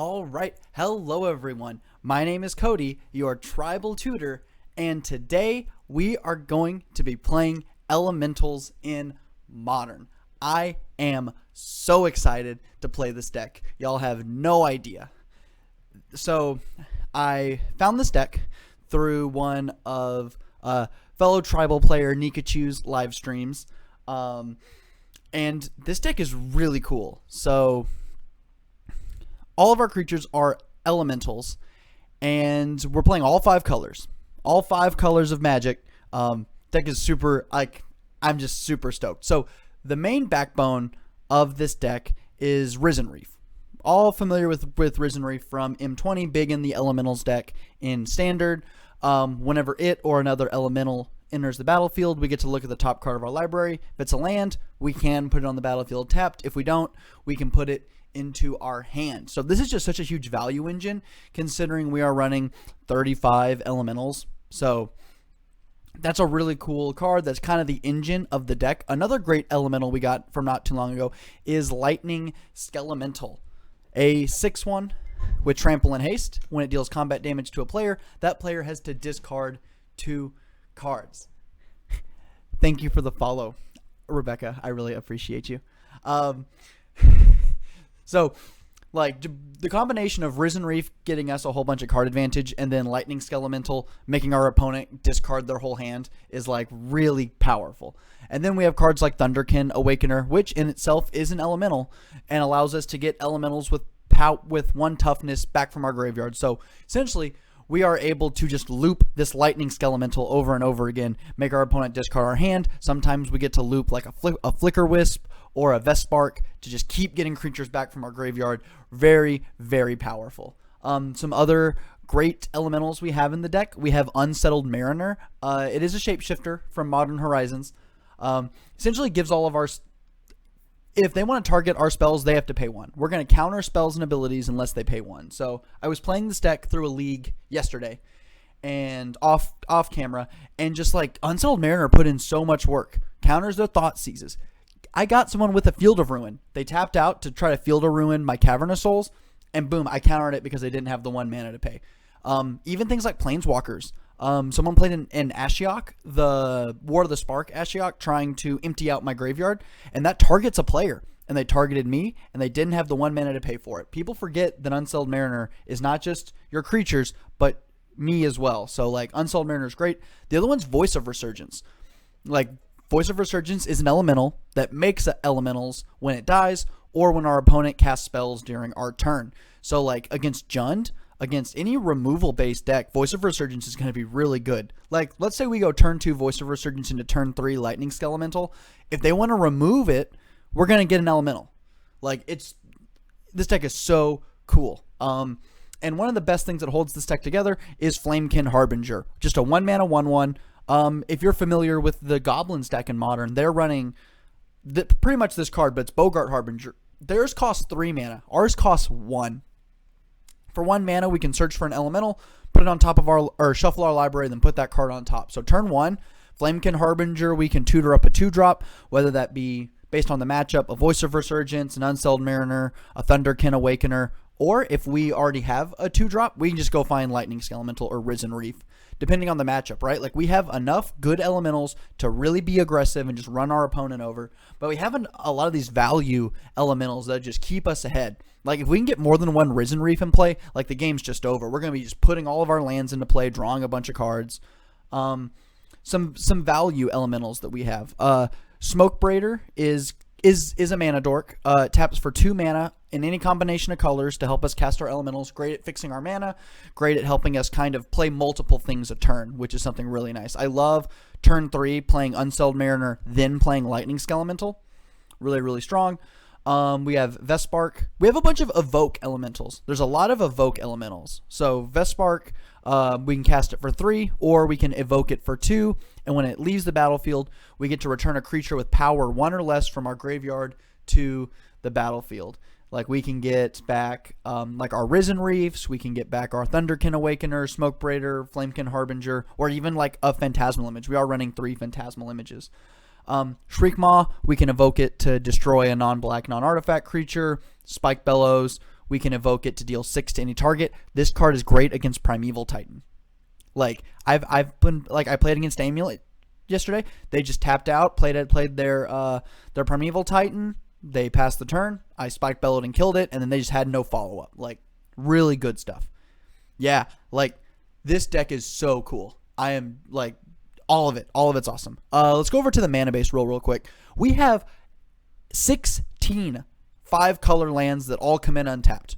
All right, hello everyone. My name is Cody, your tribal tutor, and today we are going to be playing Elementals in Modern. I am so excited to play this deck. Y'all have no idea. So, I found this deck through one of fellow tribal player Nikachu's live streams, and this deck is really cool. So, all of our creatures are elementals, and we're playing all five colors. All five colors of Magic. Deck is super, I'm just super stoked. So, the main backbone of this deck is Reef. All familiar with Reef from M20, big in the Elementals deck in Standard. Whenever it or another Elemental enters the battlefield, we get to look at the top card of our library. If it's a land, we can put it on the battlefield tapped. If we don't, we can put it into our hand. So this is just such a huge value engine, considering we are running 35 Elementals. So that's a really cool card. That's kind of the engine of the deck. Another great Elemental we got from not too long ago is Lightning Skelemental. A 6/1 with Trample and Haste. When it deals combat damage to a player, that player has to discard 2 cards. Thank you for the follow, Rebecca. I really appreciate you. So, like, the combination of Reef getting us a whole bunch of card advantage and then Lightning Skelemental making our opponent discard their whole hand is, like, really powerful. And then we have cards like Thunderkin Awakener, which in itself is an elemental and allows us to get elementals with 1 toughness back from our graveyard. So, essentially, we are able to just loop this Lightning Skelemental over and over again, make our opponent discard our hand. Sometimes we get to loop like a Flicker Wisp or a Vespark to just keep getting creatures back from our graveyard. Very, very powerful. Some other great elementals we have in the deck. We have Unsettled Mariner. It is a shapeshifter from Modern Horizons. Essentially gives all of our... If they want to target our spells, they have to pay 1. We're going to counter spells and abilities unless they pay 1. So I was playing this deck through a league yesterday and off camera, and just like Unsettled Mariner put in so much work. Counters their Thought Seizes. I got someone with a Field of Ruin. They tapped out to try to Field of Ruin my Cavern of Souls, and boom, I countered it because they didn't have the 1 mana to pay. Even things like Planeswalkers. Someone played an Ashiok, the War of the Spark Ashiok, trying to empty out my graveyard, and that targets a player. And they targeted me, and they didn't have the 1 mana to pay for it. People forget that Unsettled Mariner is not just your creatures, but me as well. So, like, Unsettled Mariner is great. The other one's Voice of Resurgence. Like, Voice of Resurgence is an elemental that makes elementals when it dies or when our opponent casts spells during our turn. So, like, against Jund, against any removal-based deck, Voice of Resurgence is going to be really good. Like, let's say we go turn 2 Voice of Resurgence into turn 3 Lightning Skelemental. If they want to remove it, we're going to get an elemental. Like, this deck is so cool. And one of the best things that holds this deck together is Flamekin Harbinger. Just a 1 mana 1/1. If you're familiar with the Goblins deck in Modern, they're running pretty much this card, but it's Bogart Harbinger. Theirs costs 3 mana. Ours costs 1. For 1 mana, we can search for an elemental, put it on top of or shuffle our library, then put that card on top. So turn 1, Flamekin Harbinger, we can tutor up a 2-drop, whether that be based on the matchup, a Voice of Resurgence, an Unsettled Mariner, a Thunderkin Awakener, or if we already have a 2-drop, we can just go find Lightning Skelemental or Reef, depending on the matchup, right? Like, we have enough good elementals to really be aggressive and just run our opponent over, but we have a lot of these value elementals that just keep us ahead. Like, if we can get more than 1 Reef in play, like, the game's just over. We're going to be just putting all of our lands into play, drawing a bunch of cards. Some value elementals that we have. Smoke Braider is a mana dork. Taps for 2 mana in any combination of colors to help us cast our elementals. Great at fixing our mana. Great at helping us kind of play multiple things a turn, which is something really nice. I love turn 3 playing Unsettled Mariner, then playing Lightning Skelemental. Really, really strong. We have Vespark. We have a bunch of Evoke elementals. There's a lot of Evoke elementals. So Vespark, we can cast it for 3, or we can evoke it for 2. And when it leaves the battlefield, we get to return a creature with power 1 or less from our graveyard to the battlefield. Like, we can get back like our Reefs, we can get back our Thunderkin Awakener, Smoke Braider, Flamekin Harbinger, or even like a Phantasmal Image. We are running 3 Phantasmal Images. Shriekmaw, we can evoke it to destroy a non-black, non-artifact creature. Spike Bellows, We can evoke it to deal 6 to any target. This card is great against Primeval Titan. Like I've been like I played against Amulet yesterday. They just tapped out, played their Primeval Titan. They passed the turn. I spiked, bellowed, and killed it, and then they just had no follow up. Like really good stuff. Yeah, like this deck is so cool. I am like all of it's awesome. Let's go over to the mana base real quick. We have 16 5-color lands that all come in untapped.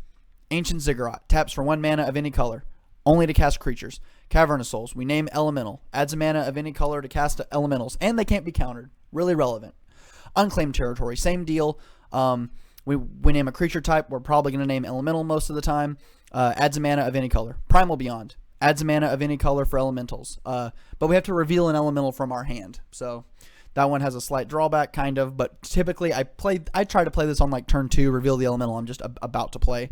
Ancient Ziggurat taps for 1 mana of any color, only to cast creatures. Cavernous Souls, we name elemental, adds a mana of any color to cast elementals, and they can't be countered. Really relevant. Unclaimed Territory, same deal. We name a creature type. We're probably going to name elemental most of the time. Adds a mana of any color. Primal Beyond adds a mana of any color for elementals. But we have to reveal an elemental from our hand. So that one has a slight drawback, kind of. But typically, I try to play this on like turn 2, reveal the elemental I'm just about to play.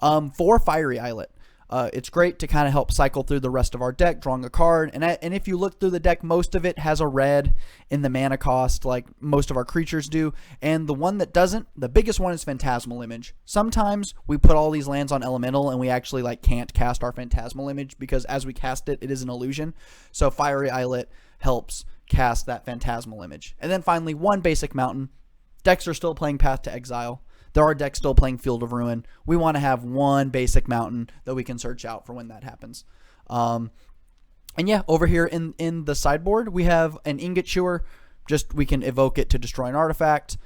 4 Fiery Islet. It's great to kind of help cycle through the rest of our deck, drawing a card. And if you look through the deck, most of it has a red in the mana cost, like most of our creatures do. And the one that doesn't, the biggest one is Phantasmal Image. Sometimes we put all these lands on Elemental and we actually like can't cast our Phantasmal Image because as we cast it, it is an illusion. So Fiery Islet helps cast that Phantasmal Image. And then finally, 1 basic mountain. Decks are still playing Path to Exile. There are decks still playing Field of Ruin. We want to have 1 basic mountain that we can search out for when that happens. And yeah, over here in the sideboard, we have an Ingot Chewer. Just we can evoke it to destroy an artifact.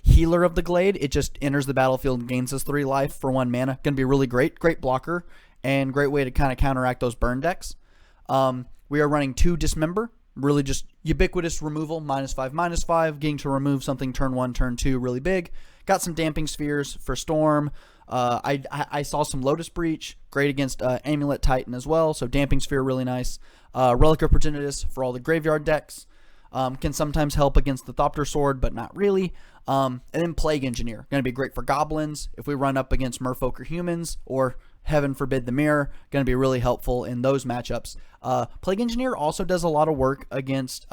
Healer of the Glade. It just enters the battlefield and gains us 3 life for 1 mana. Going to be really great. Great blocker and great way to kind of counteract those burn decks. We are running 2 Dismember. Really just ubiquitous removal, -5/-5, getting to remove something turn 1, turn 2 really big. Got some Damping Spheres for Storm. I saw some Lotus Breach, great against Amulet Titan as well, so Damping Sphere really nice. Relic of Progenitus for all the graveyard decks. Can sometimes help against the Thopter Sword, but not really. And then Plague Engineer, going to be great for goblins if we run up against merfolk or humans, or heaven forbid the mirror, going to be really helpful in those matchups. Plague Engineer also does a lot of work against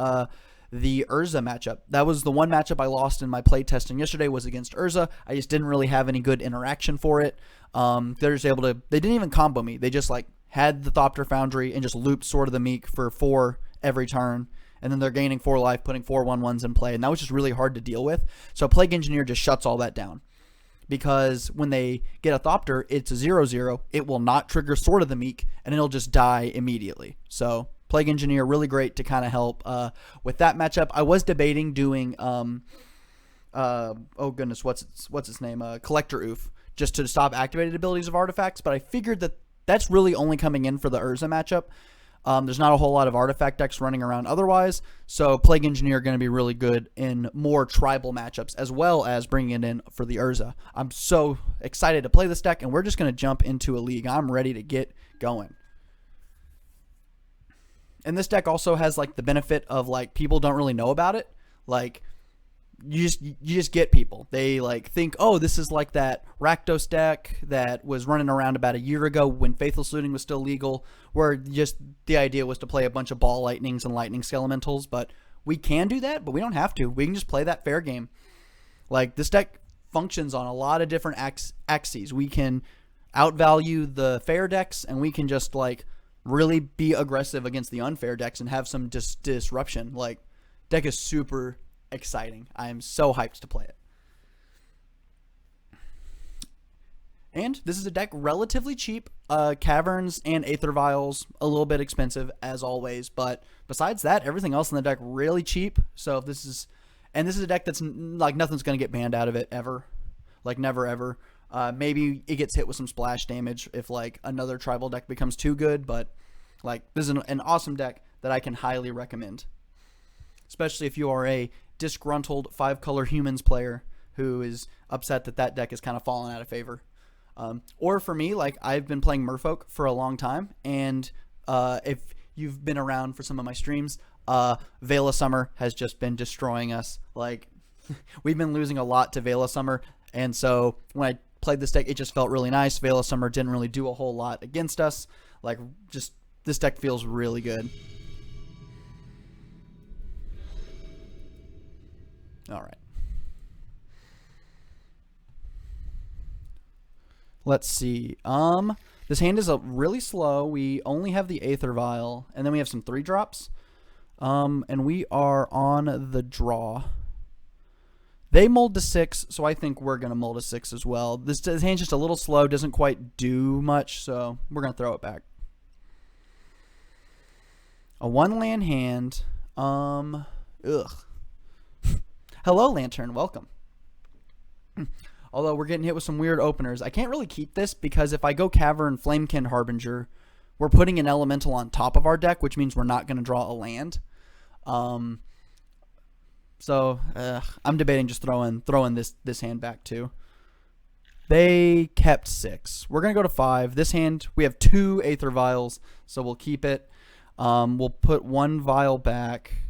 the Urza matchup. That was the one matchup I lost in my play testing yesterday, was against Urza. I just didn't really have any good interaction for it. They're just able to, they didn't even combo me. They just like had the Thopter Foundry and just looped Sword of the Meek for 4 every turn. And then they're gaining 4 life, putting 4 1/1s in play. And that was just really hard to deal with. So Plague Engineer just shuts all that down. Because when they get a Thopter, it's a 0/0. It will not trigger Sword of the Meek, and it'll just die immediately. So Plague Engineer, really great to kind of help with that matchup. I was debating doing, oh goodness, what's its name? Collector Oof, just to stop activated abilities of artifacts. But I figured that that's really only coming in for the Urza matchup. There's not a whole lot of artifact decks running around otherwise, so Plague Engineer going to be really good in more tribal matchups, as well as bringing it in for the Urza. I'm so excited to play this deck, and we're just going to jump into a league. I'm ready to get going. And this deck also has like the benefit of like people don't really know about it. Like you just get people. They like think, oh, this is like that Rakdos deck that was running around about a year ago when Faithless Looting was still legal, where just the idea was to play a bunch of Ball Lightnings and Lightning Skelementals. But we can do that, but we don't have to. We can just play that fair game. Like this deck functions on a lot of different axes. We can outvalue the fair decks, and we can just like really be aggressive against the unfair decks and have some disruption. Like deck is super exciting. I am so hyped to play it. And this is a deck relatively cheap. Caverns and Aether Vials a little bit expensive as always, but besides that, everything else in the deck really cheap. So if this is a deck that's like nothing's gonna get banned out of it ever, like never ever. Maybe it gets hit with some splash damage if like another tribal deck becomes too good, but like this is an awesome deck that I can highly recommend, especially if you are a disgruntled 5-color humans player who is upset that that deck is kind of fallen out of favor. Or for me, like I've been playing Merfolk for a long time, and if you've been around for some of my streams, Veil of Summer has just been destroying us. Like we've been losing a lot to Veil of Summer, and so when I played this deck, it just felt really nice. Veil of Summer didn't really do a whole lot against us. Like just this deck feels really good. All right. Let's see. This hand is really slow. We only have the Aether Vial, and then we have some 3-drops. And we are on the draw. They mulled to 6, so I think we're going to mull to 6 as well. This hand's just a little slow, doesn't quite do much, so we're going to throw it back. A 1-land hand. Ugh. Hello, Lantern. Welcome. Although we're getting hit with some weird openers. I can't really keep this because if I go Cavern Flamekin Harbinger, we're putting an elemental on top of our deck, which means we're not going to draw a land. So I'm debating just throwing this hand back too. They kept 6. We're going to go to 5. This hand, we have 2 Aether Vials, so we'll keep it. We'll put 1 vial back.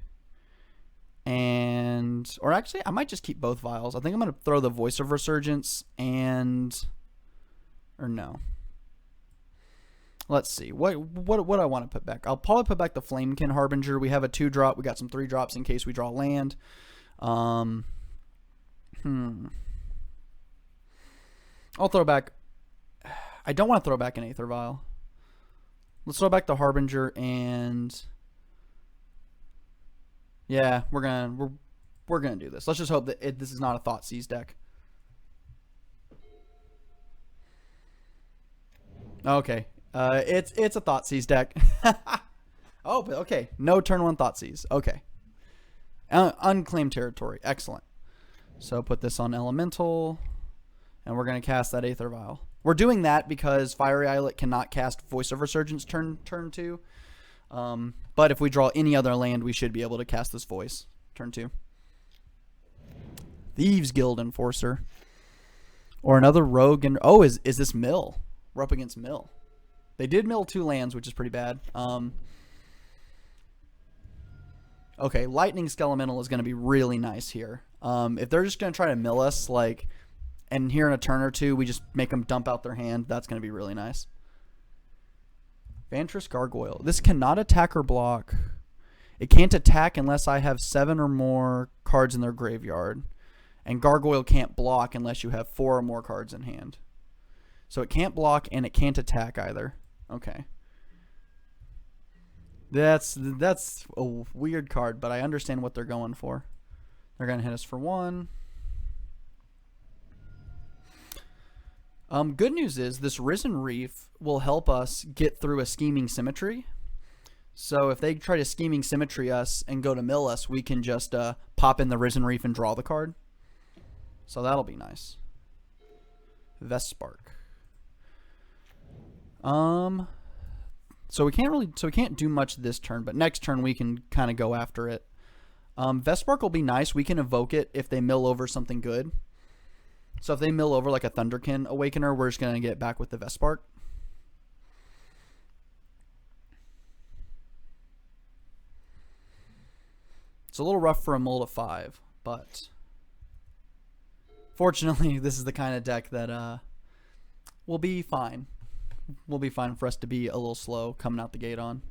Or actually, I might just keep both vials. I think I'm going to throw the Voice of Resurgence or no. Let's see. What I want to put back? I'll probably put back the Flamekin Harbinger. We have a 2-drop. We got some 3-drops in case we draw land. I'll throw back. I don't want to throw back an Aether Vial. Let's throw back the Harbinger and yeah, we're gonna do this. Let's just hope that this is not a Thoughtseize deck. Okay, it's a Thoughtseize deck. Oh, but okay, no turn 1 Thoughtseize. Okay, unclaimed territory. Excellent. So put this on Elemental, and we're gonna cast that Aether Vial. We're doing that because Fiery Islet cannot cast Voice of Resurgence turn 2. But if we draw any other land, we should be able to cast this Voice turn 2. Thieves Guild Enforcer. Or another Rogue. Oh, is this Mill? We're up against Mill. They did mill 2 lands, which is pretty bad. Okay, Lightning Skelemental is going to be really nice here. If they're just going to try to mill us, and here in a turn or 2, we just make them dump out their hand, that's going to be really nice. Vantress Gargoyle. This cannot attack or block. It can't attack unless I have 7 or more cards in their graveyard. And Gargoyle can't block unless you have 4 or more cards in hand. So it can't block and it can't attack either. Okay. That's a weird card, but I understand what they're going for. They're going to hit us for 1. Good news is this Risen Reef will help us get through a Scheming Symmetry. So if they try to Scheming Symmetry us and go to mill us, we can just pop in the Risen Reef and draw the card. So that'll be nice. Vestspark. So we can't do much this turn, but next turn we can kind of go after it. Vestspark will be nice. We can evoke it if they mill over something good. So if they mill over like a Thunderkin Awakener, we're just going to get back with the Vestspark. It's a little rough for a mull to 5, but fortunately this is the kind of deck that will be fine. Will be fine for us to be a little slow coming out the gate on.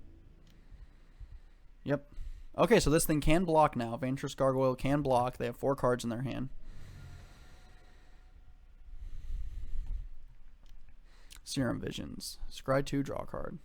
Yep. Okay, so this thing can block now. Vantress Gargoyle can block. They have 4 cards in their hand. Serum Visions. Scry 2, draw a card.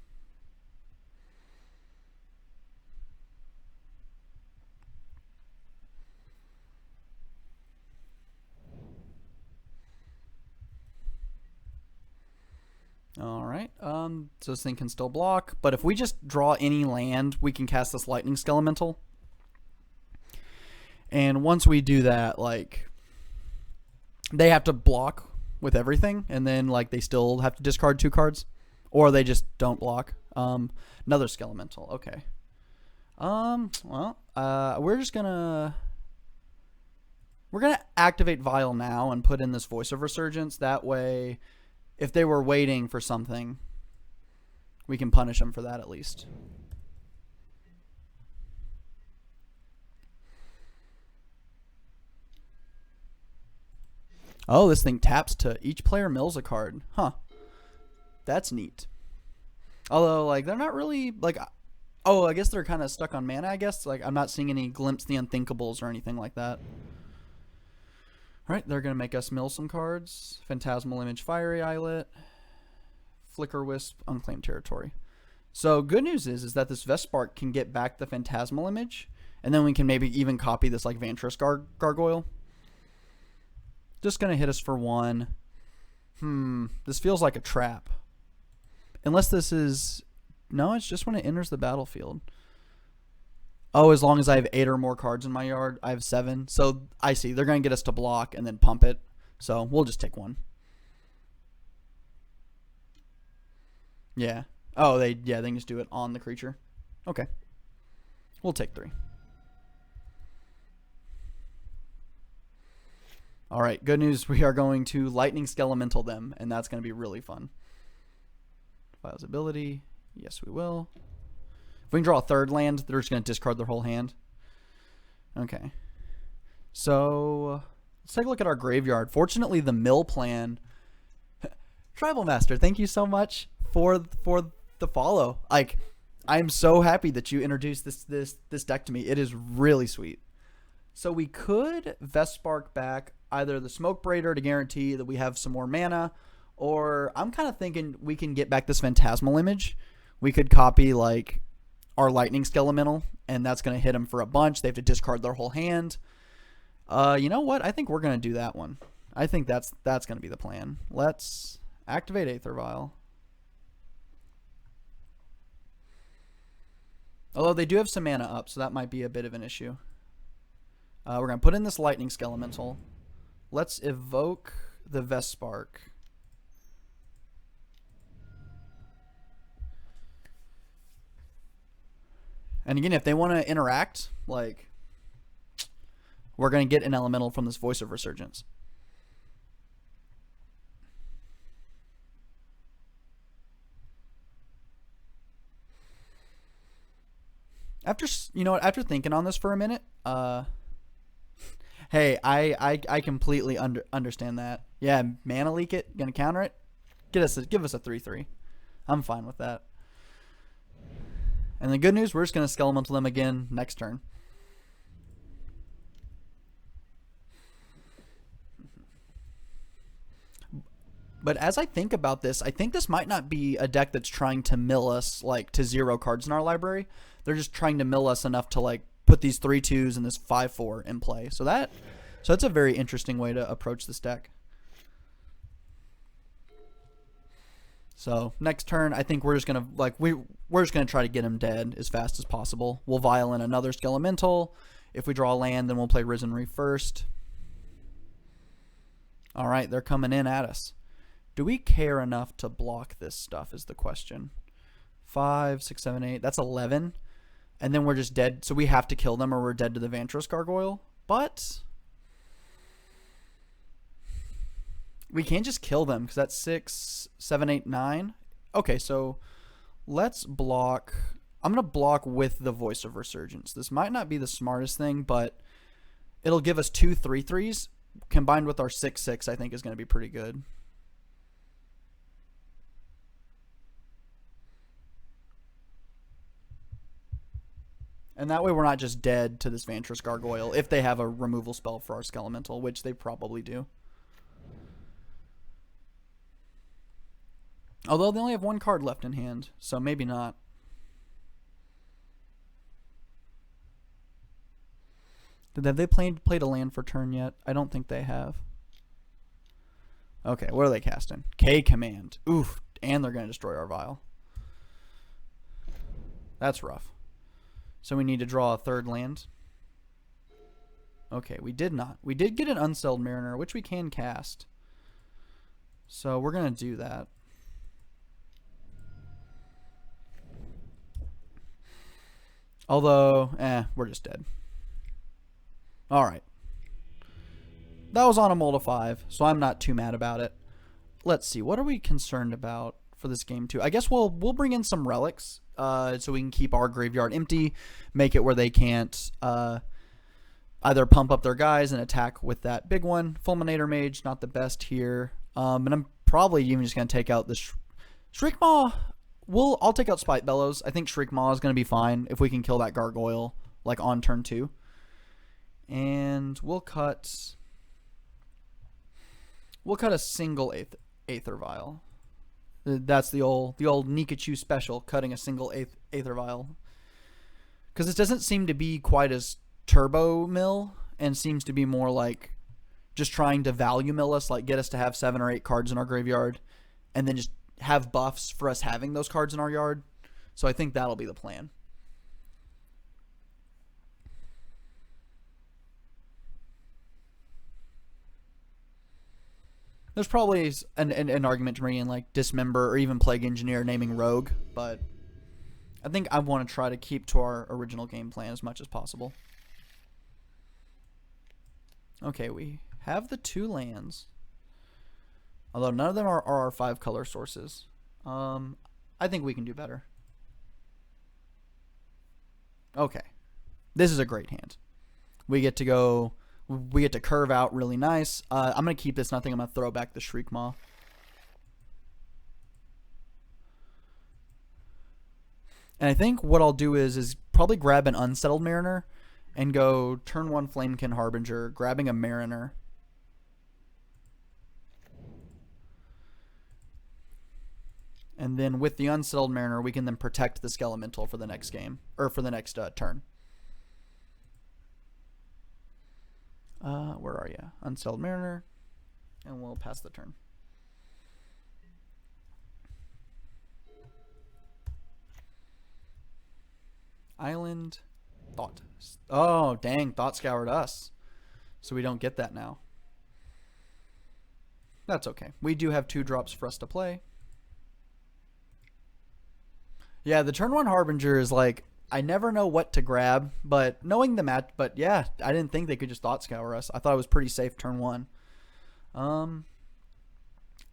Alright, so this thing can still block, but if we just draw any land, we can cast this Lightning Skelemental. And once we do that, they have to block with everything, and then they still have to discard 2 cards, or they just don't block. Another Skelemental. Okay. We're gonna activate Vial now and put in this Voice of Resurgence. That way, if they were waiting for something, we can punish them for that at least. Oh, this thing taps to each player mills a card. Huh. That's neat. Although, they're not really, oh, I guess they're kind of stuck on mana, I guess. I'm not seeing any Glimpse the Unthinkables or anything like that. Alright, they're going to make us mill some cards. Phantasmal Image, Fiery Islet, Flicker Wisp, Unclaimed Territory. So good news is that this Vespark can get back the Phantasmal Image, and then we can maybe even copy this like Vantress Gargoyle. Just going to hit us for 1. This feels like a trap. Unless this is... No, it's just when it enters the battlefield. Oh, as long as I have 8 or more cards in my yard. I have 7. So I see. They're going to get us to block and then pump it. So we'll just take 1. Yeah. Oh, they can just do it on the creature. Okay. We'll take 3. Alright, good news. We are going to Lightning Skelemental them, and that's going to be really fun. Files ability. Yes, we will. If we can draw a 3rd land, they're just going to discard their whole hand. Okay. So, let's take a look at our graveyard. Fortunately, the mill plan... Tribal Master, thank you so much for the follow. Like, I'm so happy that you introduced this deck to me. It is really sweet. So we could Vespark back either the Smoke Braider to guarantee that we have some more mana, or I'm kind of thinking we can get back this Phantasmal Image. We could copy like our Lightning Skelemental, and that's going to hit them for a bunch. They have to discard their whole hand. You know what? I think we're going to do that one. I think that's going to be the plan. Let's activate Aether Vial. Although they do have some mana up, so that might be a bit of an issue. We're going to put in this Lightning Skelemental. Let's evoke the Vespark. And again, if they want to interact, like, we're going to get an elemental from this Voice of Resurgence. After, you know what, after thinking on this for a minute, hey, I completely understand that. Yeah, mana leak it, gonna counter it. Give us a 3/3. I'm fine with that. And the good news, we're just gonna Skelemental them again next turn. But as I think about this, I think this might not be a deck that's trying to mill us like to 0 cards in our library. They're just trying to mill us enough to like put these 3/2s and this 5/4 in play. So that's a very interesting way to approach this deck. So next turn, I think we're just gonna we're just gonna try to get him dead as fast as possible. We'll vial in another Skelemental. If we draw a land, then we'll play Risen Reef first. All right, they're coming in at us. Do we care enough to block this stuff is the question. 5, 6, 7, 8. That's 11. And then we're just dead. So we have to kill them or we're dead to the Vantress Gargoyle. But we can't just kill them because that's 6, 7, 8, 9. Okay, so let's block. I'm going to block with the Voice of Resurgence. This might not be the smartest thing, but it'll give us 2 3/3s combined with our 6/6. I think is going to be pretty good. And that way we're not just dead to this Vantress Gargoyle if they have a removal spell for our Skelemental, which they probably do. Although they only have 1 card left in hand, so maybe not. Have they played a land for turn yet? I don't think they have. Okay, what are they casting? K-Command. Oof, and they're going to destroy our vial. That's rough. So we need to draw a 3rd land. Okay, we did not. We did get an Unsettled Mariner, which we can cast. So we're going to do that. Although, we're just dead. Alright. That was on a mold of 5, so I'm not too mad about it. Let's see, what are we concerned about for this game too? I guess we'll bring in some relics. So we can keep our graveyard empty, make it where they can't either pump up their guys and attack with that big one. Fulminator Mage, not the best here. And I'm probably even just going to take out the Shriekmaw. I'll take out Spite Bellows. I think Shriekmaw is going to be fine if we can kill that Gargoyle like on turn 2. And we'll cut We'll cut a single Aether Vial. That's the old Nikachu special, cutting a single Aether Vial. Because it doesn't seem to be quite as turbo mill, and seems to be more like just trying to value mill us, like get us to have 7 or 8 cards in our graveyard, and then just have buffs for us having those cards in our yard. So I think that'll be the plan. There's probably an argument to bring in like Dismember or even Plague Engineer naming Rogue, but I think I want to try to keep to our original game plan as much as possible. Okay, we have the 2 lands. Although none of them are our 5 color sources. I think we can do better. Okay. This is a great hand. We get to curve out really nice. I'm going to keep this nothing. I'm going to throw back the Shriekmaw. And I think what I'll do is probably grab an Unsettled Mariner and go turn 1 Flamekin Harbinger, grabbing a Mariner. And then with the Unsettled Mariner, we can then protect the Skelemental for the next game, or for the next turn. Where are you? Unsettled Mariner. And we'll pass the turn. Island. Thought. Oh, dang. Thought scoured us. So we don't get that now. That's okay. We do have 2 drops for us to play. Yeah, the turn 1 Harbinger is like, I never know what to grab, but knowing the match, but yeah, I didn't think they could just Thought Scour us. I thought it was pretty safe turn 1.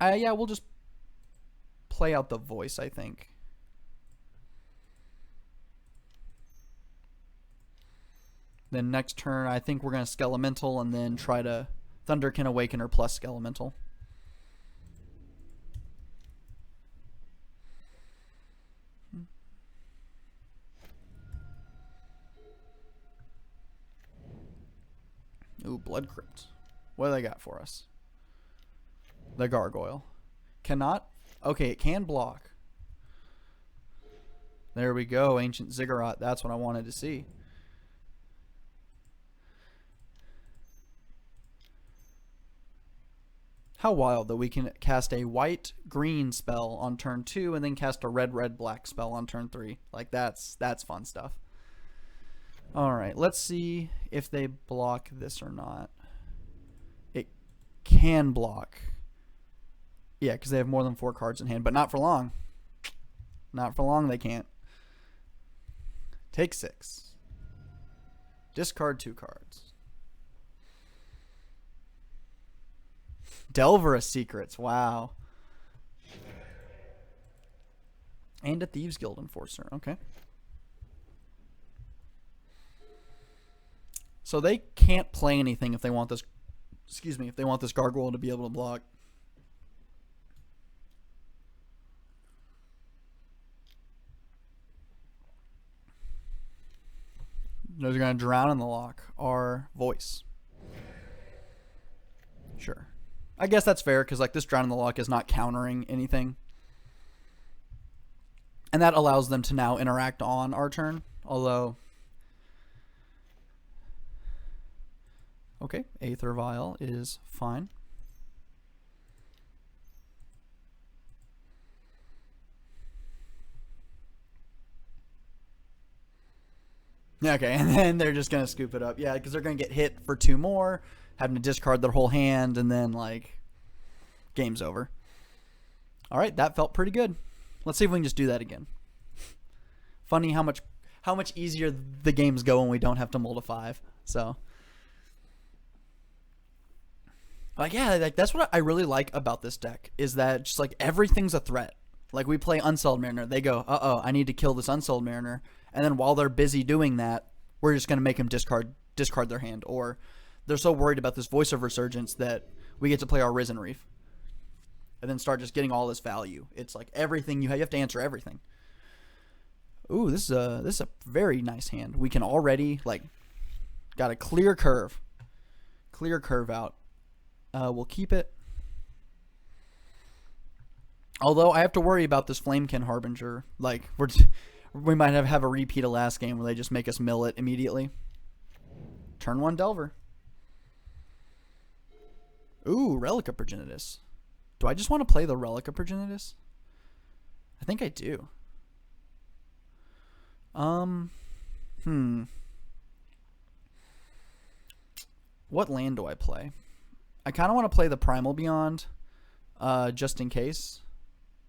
Yeah, we'll just play out the voice, I think. Then next turn, I think we're going to Skelemental and then try to Thunderkin Awakener plus Skelemental. Ooh, Blood Crypt. What do they got for us? The Gargoyle. Cannot? Okay, it can block. There we go, Ancient Ziggurat. That's what I wanted to see. How wild that we can cast a white-green spell on turn 2 and then cast a red-red-black spell on turn 3. Like, that's fun stuff. Alright, let's see if they block this or not. It can block. Yeah, because they have more than 4 cards in hand, but not for long. Not for long they can't. Take 6. Discard 2 cards. Delverus Secrets, wow. And a Thieves Guild Enforcer, okay. So they can't play anything if they want this, excuse me, if they want this Gargoyle to be able to block. Those are going to drown in the lock. Our voice. Sure. I guess that's fair because like this drown in the lock is not countering anything. And that allows them to now interact on our turn. Although... Okay, Aether Vial is fine. Yeah, okay, and then they're just going to scoop it up. Yeah, because they're going to get hit for 2 more, having to discard their whole hand, and then, like, game's over. All right, that felt pretty good. Let's see if we can just do that again. Funny how much easier the games go when we don't have to mull to 5. So... Like, yeah, like that's what I really like about this deck is that just like everything's a threat. Like we play Unsettled Mariner, they go, uh-oh, I need to kill this Unsettled Mariner, and then while they're busy doing that, we're just gonna make them discard their hand, or they're so worried about this Voice of Resurgence that we get to play our Risen Reef, and then start just getting all this value. It's like everything you have to answer everything. Ooh, this is a very nice hand. We can already like got a clear curve out. We'll keep it. Although I have to worry about this Flamekin Harbinger. Like, we might have a repeat of last game where they just make us mill it immediately. Turn 1 Delver. Ooh, Relic of Progenitus. Do I just want to play the Relic of Progenitus? I think I do. What land do I play? I kind of want to play the Primal Beyond, just in case.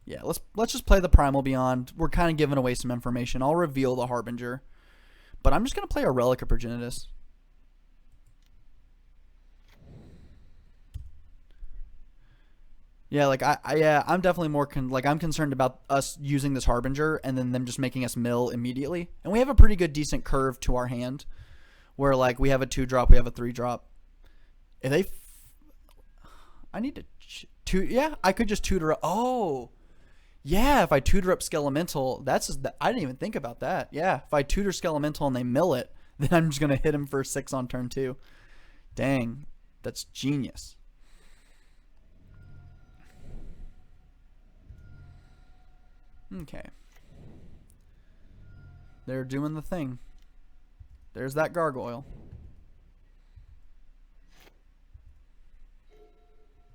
Yeah, let's just play the Primal Beyond. We're kind of giving away some information. I'll reveal the Harbinger, but I'm just gonna play a Relic of Progenitus. Yeah, like I'm definitely more I'm concerned about us using this Harbinger and then them just making us mill immediately. And we have a pretty good decent curve to our hand, where like we have a 2-drop, we have a 3-drop. If they, I need to yeah, I could just tutor up. Oh, yeah, if I tutor up Skelemental, I didn't even think about that. Yeah, if I tutor Skelemental and they mill it, then I'm just gonna hit him for 6 on turn 2. Dang, that's genius. Okay. They're doing the thing. There's that gargoyle.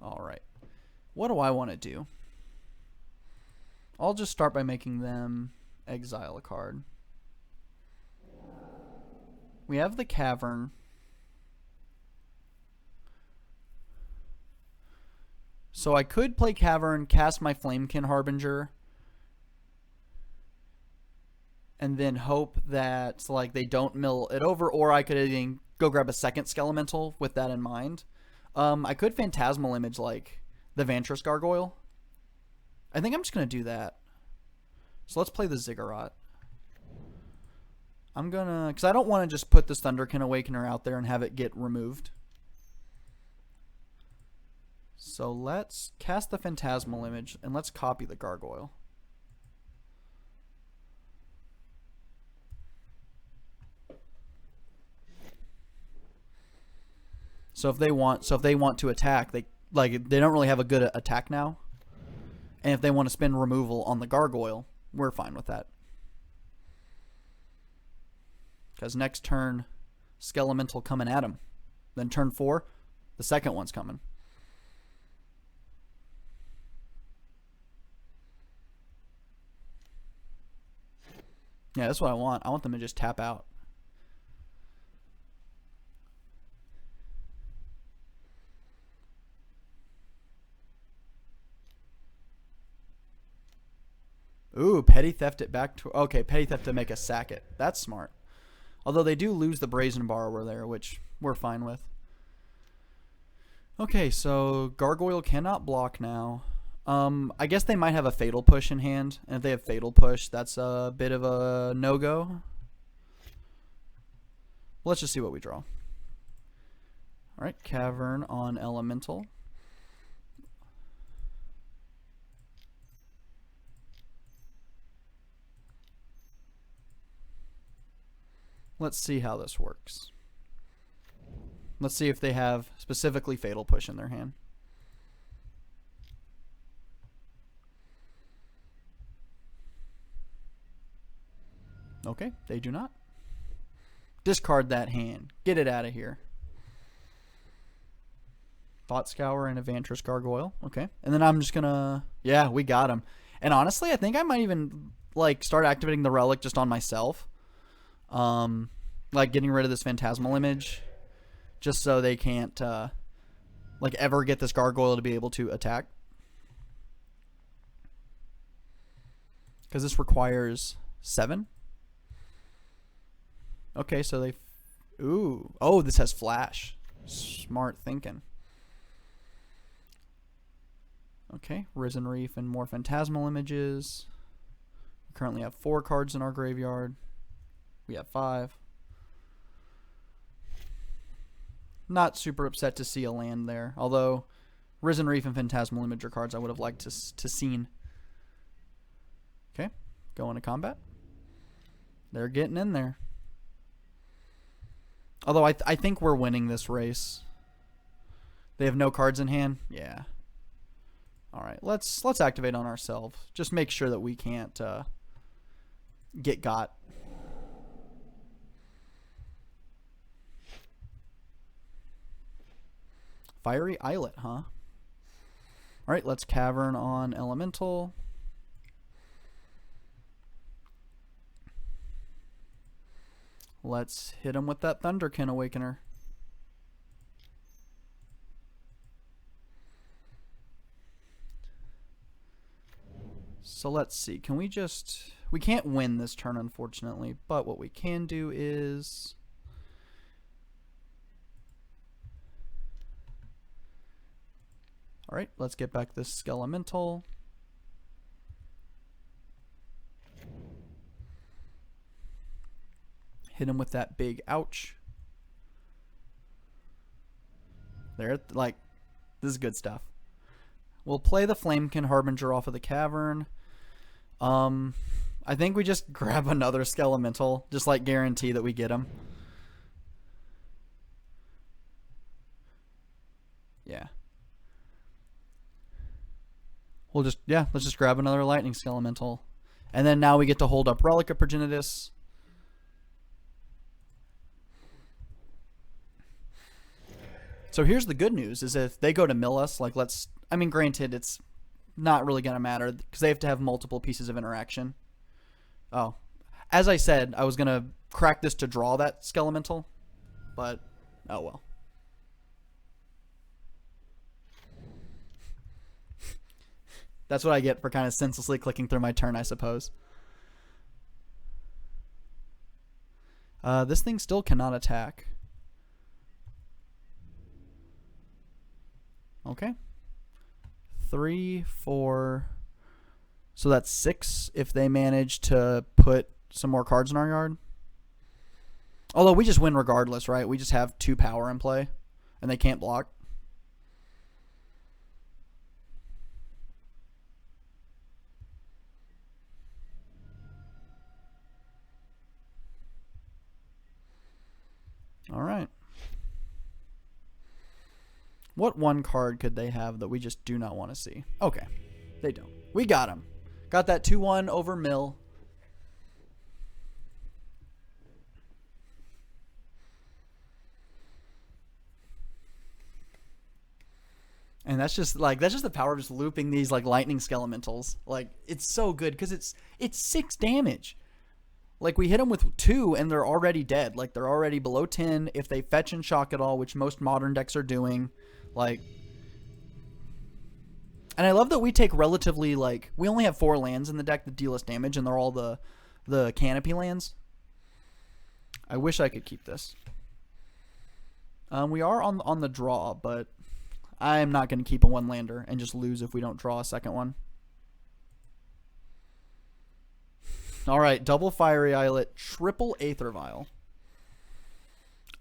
Alright. What do I want to do? I'll just start by making them exile a card. We have the Cavern. So I could play Cavern, cast my Flamekin Harbinger, and then hope that like they don't mill it over, or I could even go grab a second Skelemental with that in mind. I could Phantasmal Image like the Vantress Gargoyle. I think I'm just going to do that. So let's play the Ziggurat. I'm going to, because I don't want to just put this Thunderkin Awakener out there and have it get removed. So let's cast the Phantasmal Image and let's copy the Gargoyle. So if they want to attack, they don't really have a good attack now. And if they want to spend removal on the Gargoyle, we're fine with that. Because next turn, Skelemental coming at him. Then turn 4, the second one's coming. Yeah, that's what I want. I want them to just tap out. Ooh, Petty Theft it back to... Okay, Petty Theft to make us sack it. That's smart. Although they do lose the Brazen Borrower there, which we're fine with. Okay, so Gargoyle cannot block now. I guess they might have a Fatal Push in hand. And if they have Fatal Push, that's a bit of a no-go. Let's just see what we draw. Alright, Cavern on Elemental. Let's see how this works. Let's see if they have specifically Fatal Push in their hand. Okay, they do not. Discard that hand. Get it out of here. Thought Scour and a Vantress Gargoyle. Okay. And then I'm just gonna... Yeah, we got him. And honestly, I think I might even like start activating the Relic just on myself. Like getting rid of this Phantasmal Image, just so they can't like ever get this Gargoyle to be able to attack, because this requires 7. Okay, so they oh, this has Flash. Smart thinking. Okay, Risen Reef and more Phantasmal Images. We currently have 4 cards in our graveyard. We have 5. Not super upset to see a land there. Although, Risen Reef and Phantasmal Image are cards I would have liked to seen. Okay, go into combat. They're getting in there. Although I think we're winning this race. They have no cards in hand? Yeah. All right, let's activate on ourselves. Just make sure that we can't get got. Fiery Islet, huh? All right, let's Cavern on Elemental. Let's hit him with that Thunderkin Awakener. So let's see. Can we just... We can't win this turn, unfortunately. But what we can do is... Alright, let's get back this Skelemental. Hit him with that big ouch. There, like, this is good stuff. We'll play the Flamekin Harbinger off of the Cavern. I think we just grab another Skelemental, just like guarantee that we get him. Yeah. We'll just, yeah, let's just grab another Lightning Skelemental. And then now we get to hold up Relic of Progenitus. So here's the good news, is if they go to mill us, like let's, I mean, granted, it's not really going to matter because they have to have multiple pieces of interaction. Oh, as I said, I was going to crack this to draw that Skelemental, but oh well. That's what I get for kind of senselessly clicking through my turn, I suppose. This thing still cannot attack. Okay. 3, 4. So that's 6 if they manage to put some more cards in our yard. Although we just win regardless, right? We just have 2 power in play, and they can't block. All right. What one card could they have that we just do not want to see? Okay. They don't. We got him. Got that 2-1 over mill. And that's just the power of just looping these like lightning skelementals. Like it's so good because it's 6 damage. Like we hit them with 2 and they're already dead. Like they're already below 10 if they fetch and shock at all, which most modern decks are doing. Like, and I love that we take relatively, like, we only have 4 lands in the deck that deal us damage, and they're all the canopy lands. I wish I could keep this. We are on the draw, but I'm not going to keep a 1-lander and just lose if we don't draw a second one. All right, double Fiery Islet, triple Aether Vial.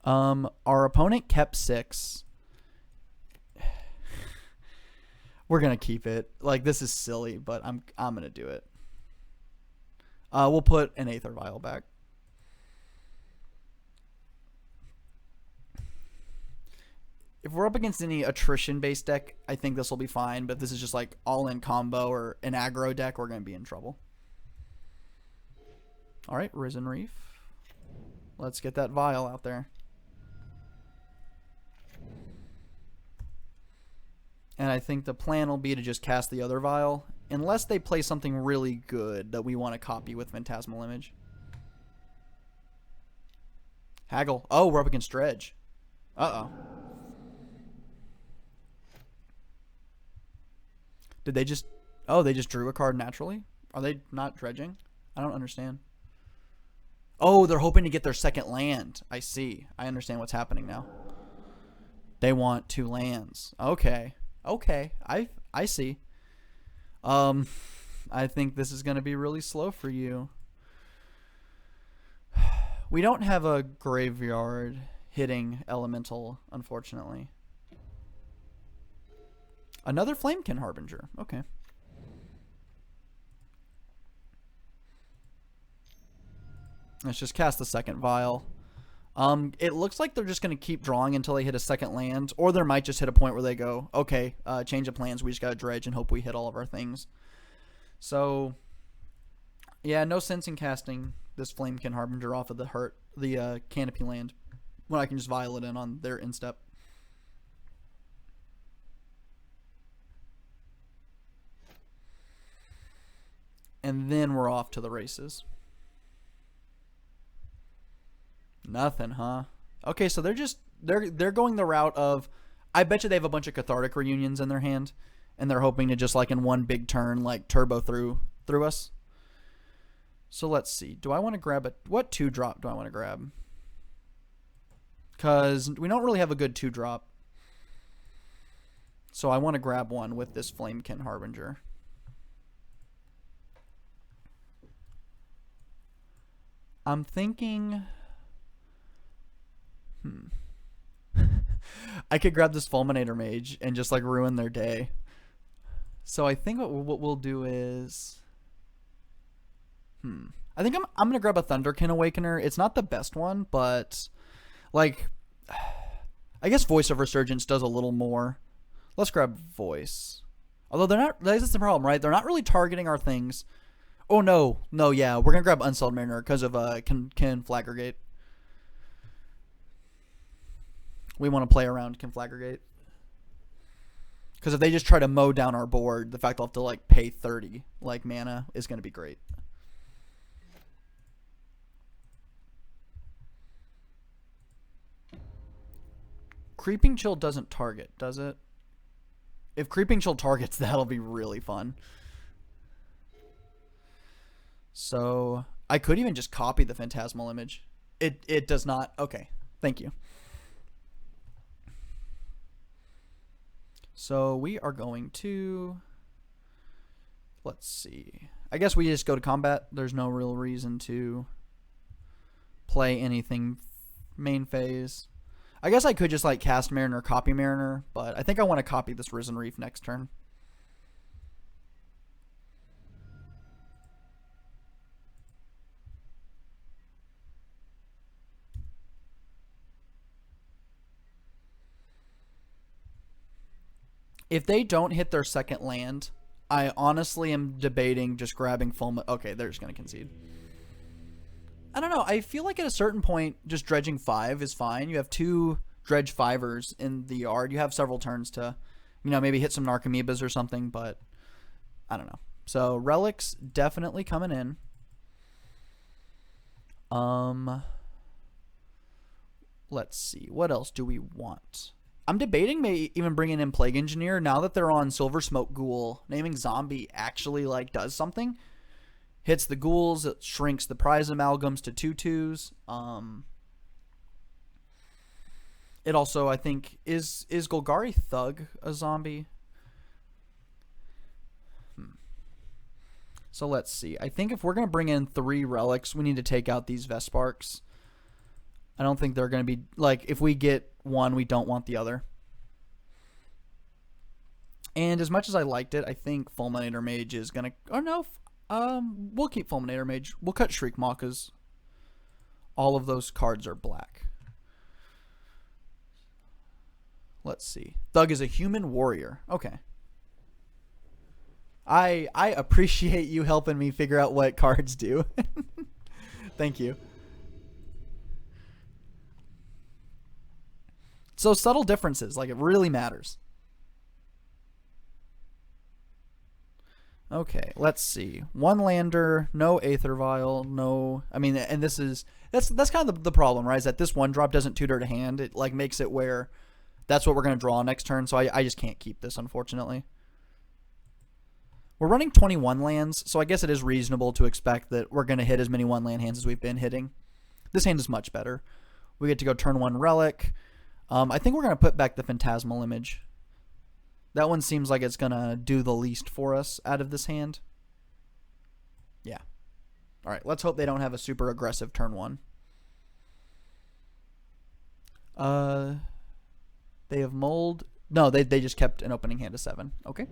Our opponent kept 6. We're gonna keep it. Like this is silly, but I'm gonna do it. We'll put an Aether Vial back. If we're up against any attrition-based deck, I think this will be fine. But if this is just like all-in combo or an aggro deck, we're gonna be in trouble. All right, Risen Reef. Let's get that vial out there. And I think the plan will be to just cast the other vial, unless they play something really good that we want to copy with Phantasmal Image. Haggle. Oh, we're up against Dredge. Uh-oh. Did they just... Oh, they just drew a card naturally? Are they not dredging? I don't understand. Oh, they're hoping to get their second land. I see. I understand what's happening now. They want 2 lands. Okay. Okay. I see. I think this is going to be really slow for you. We don't have a graveyard hitting elemental, unfortunately. Another Flamekin Harbinger. Okay. Let's just cast the second vial. It looks like they're just going to keep drawing until they hit a second land, or there might just hit a point where they go, okay, change of plans. We just got to dredge and hope we hit all of our things. So, yeah, no sense in casting this Flamekin Harbinger off of the Canopy land when I can just Violet in on their instep. And then we're off to the races. Nothing, huh? Okay, so they're going the route of, I bet you they have a bunch of Cathartic Reunions in their hand, and they're hoping to just like in one big turn like turbo through us. So let's see. Do I want to grab what 2-drop do I want to grab? Because we don't really have a good 2-drop. So I want to grab one with this Flamekin Harbinger. I'm thinking... I could grab this Fulminator Mage and just like ruin their day. So I think what we'll do is... I think I'm going to grab a Thunderkin Awakener. It's not the best one, but like... I guess Voice of Resurgence does a little more. Let's grab Voice. Although they're not... That's the problem, right? They're not really targeting our things. Oh, no. No, yeah. We're going to grab Unsettled Mariner because of Conflagrate. We want to play around Conflagrate. Because if they just try to mow down our board, the fact they'll have to like pay 30 like mana is going to be great. Creeping Chill doesn't target, does it? If Creeping Chill targets, that'll be really fun. So I could even just copy the Phantasmal Image. It does not. Okay, thank you. So we are going to, let's see. I guess we just go to combat. There's no real reason to play anything main phase. I guess I could just like cast Mariner, copy Mariner, but I think I want to copy this Risen Reef next turn. If they don't hit their second land, I honestly am debating just grabbing full... Okay, they're just going to concede. I don't know. I feel like at a certain point, just dredging 5 is fine. You have 2 dredge 5ers in the yard. You have several turns to, you know, maybe hit some Narcomoebas or something, but I don't know. So, Relics definitely coming in. Let's see. What else do we want? I'm debating maybe even bringing in Plague Engineer now that they're on Silver Smoke Ghoul. Naming Zombie actually like does something. Hits the ghouls, it shrinks the prize amalgams to 2/2s. It also, I think, is Golgari Thug a zombie? So let's see. I think if we're going to bring in 3 relics, we need to take out these Vesparks. I don't think they're going to be... Like, if we get one, we don't want the other. And as much as I liked it, I think Fulminator Mage is going to... Oh, no. We'll keep Fulminator Mage. We'll cut Shriek Maw because all of those cards are black. Let's see. Thug is a human warrior. Okay. I appreciate you helping me figure out what cards do. Thank you. So subtle differences, like it really matters. Okay, let's see. 1 lander, no Aether Vial, no... I mean, and this is... That's kind of the problem, right? Is that this 1-drop doesn't tutor to hand. It like makes it where that's what we're going to draw next turn, so I just can't keep this, unfortunately. We're running 21 lands, so I guess it is reasonable to expect that we're going to hit as many 1-land hands as we've been hitting. This hand is much better. We get to go turn 1 Relic. I think we're going to put back the Phantasmal Image. That one seems like it's going to do the least for us out of this hand. Yeah. All right, let's hope they don't have a super aggressive turn 1. They have Mold. No, they just kept an opening hand of 7. Okay.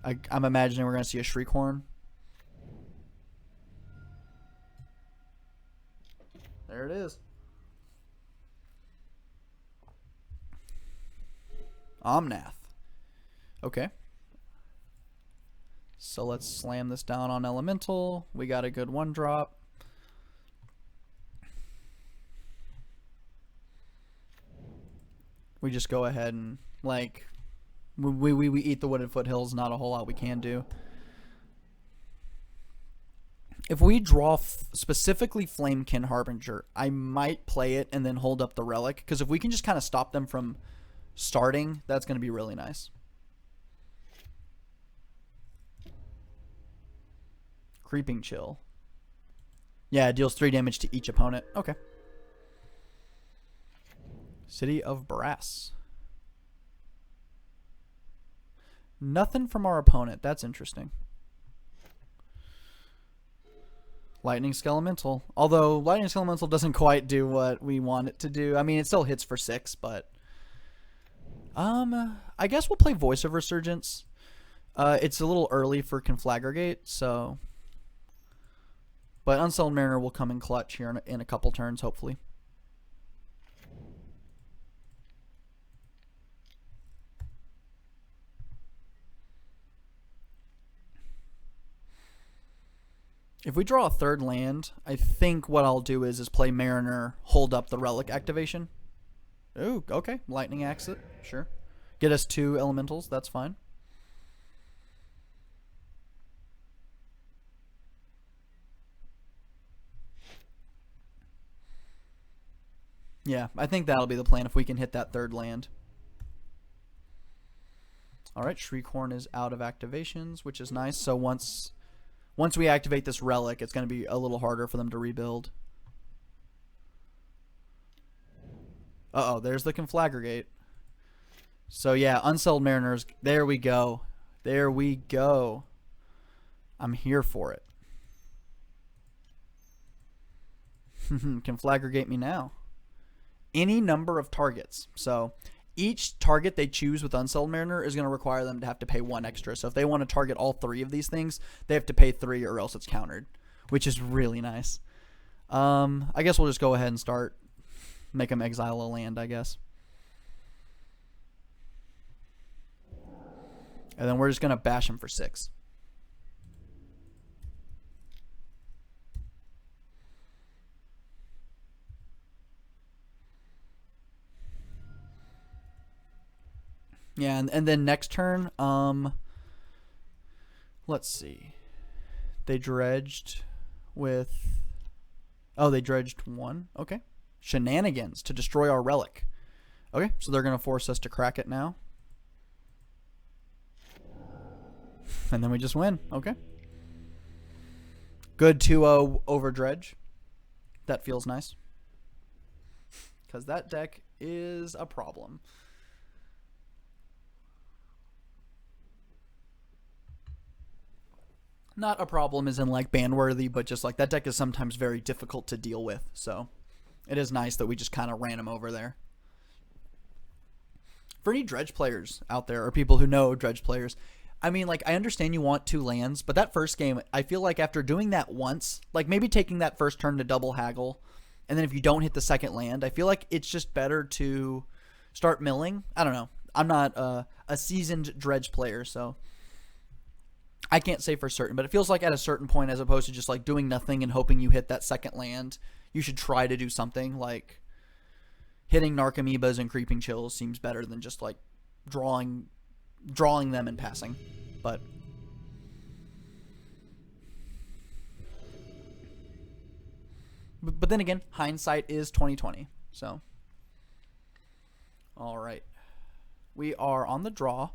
I'm imagining we're going to see a Shriekhorn. There it is. Omnath. Okay. So let's slam this down on Elemental. We got a good 1-drop. We just go ahead and, like, we eat the Wooded Foothills. Not a whole lot we can do. If we draw specifically Flamekin Harbinger, I might play it and then hold up the Relic. Because if we can just kind of stop them from starting, that's going to be really nice. Creeping Chill. Yeah, it deals 3 damage to each opponent. Okay. City of Brass. Nothing from our opponent. That's interesting. Lightning Skelemental. Although Lightning Skelemental doesn't quite do what we want it to do. I mean, it still hits for 6, but I guess we'll play Voice of Resurgence. It's a little early for Conflagrate, so, but Unsettled Mariner will come in clutch here in a couple turns, hopefully. If we draw a 3rd land, I think what I'll do is play Mariner, hold up the Relic activation. Ooh, okay. Lightning Axe it. Sure. Get us 2 elementals. That's fine. Yeah, I think that'll be the plan if we can hit that 3rd land. Alright, Shriekhorn is out of activations, which is nice. So once we activate this Relic, it's going to be a little harder for them to rebuild. Uh-oh, there's the Conflagrate. So yeah, Unsettled Mariners, there we go. There we go. I'm here for it. Conflagrate me now. Any number of targets. So each target they choose with Unsettled Mariner is going to require them to have to pay 1 extra. So if they want to target all 3 of these things, they have to pay 3 or else it's countered, which is really nice. I guess we'll just go ahead and start. Make them exile a land, I guess. And then we're just going to bash them for 6. Yeah, and then next turn, let's see. They dredged with... Oh, they dredged 1. Okay. Shenanigans to destroy our Relic. Okay, so they're going to force us to crack it now. And then we just win. Okay. Good 2-0 over Dredge. That feels nice. Because that deck is a problem. Not a problem as in like ban-worthy, but just like that deck is sometimes very difficult to deal with. So it is nice that we just kind of ran him over there. For any Dredge players out there, or people who know Dredge players, I mean, like, I understand you want 2 lands, but that first game, I feel like after doing that once, like maybe taking that first turn to double haggle, and then if you don't hit the second land, I feel like it's just better to start milling. I don't know. I'm not a seasoned Dredge player, so I can't say for certain, but it feels like at a certain point, as opposed to just like doing nothing and hoping you hit that second land, you should try to do something. Like hitting Narcomoebas and Creeping Chills seems better than just like drawing them and passing. But then again, hindsight is 2020. So all right, we are on the draw.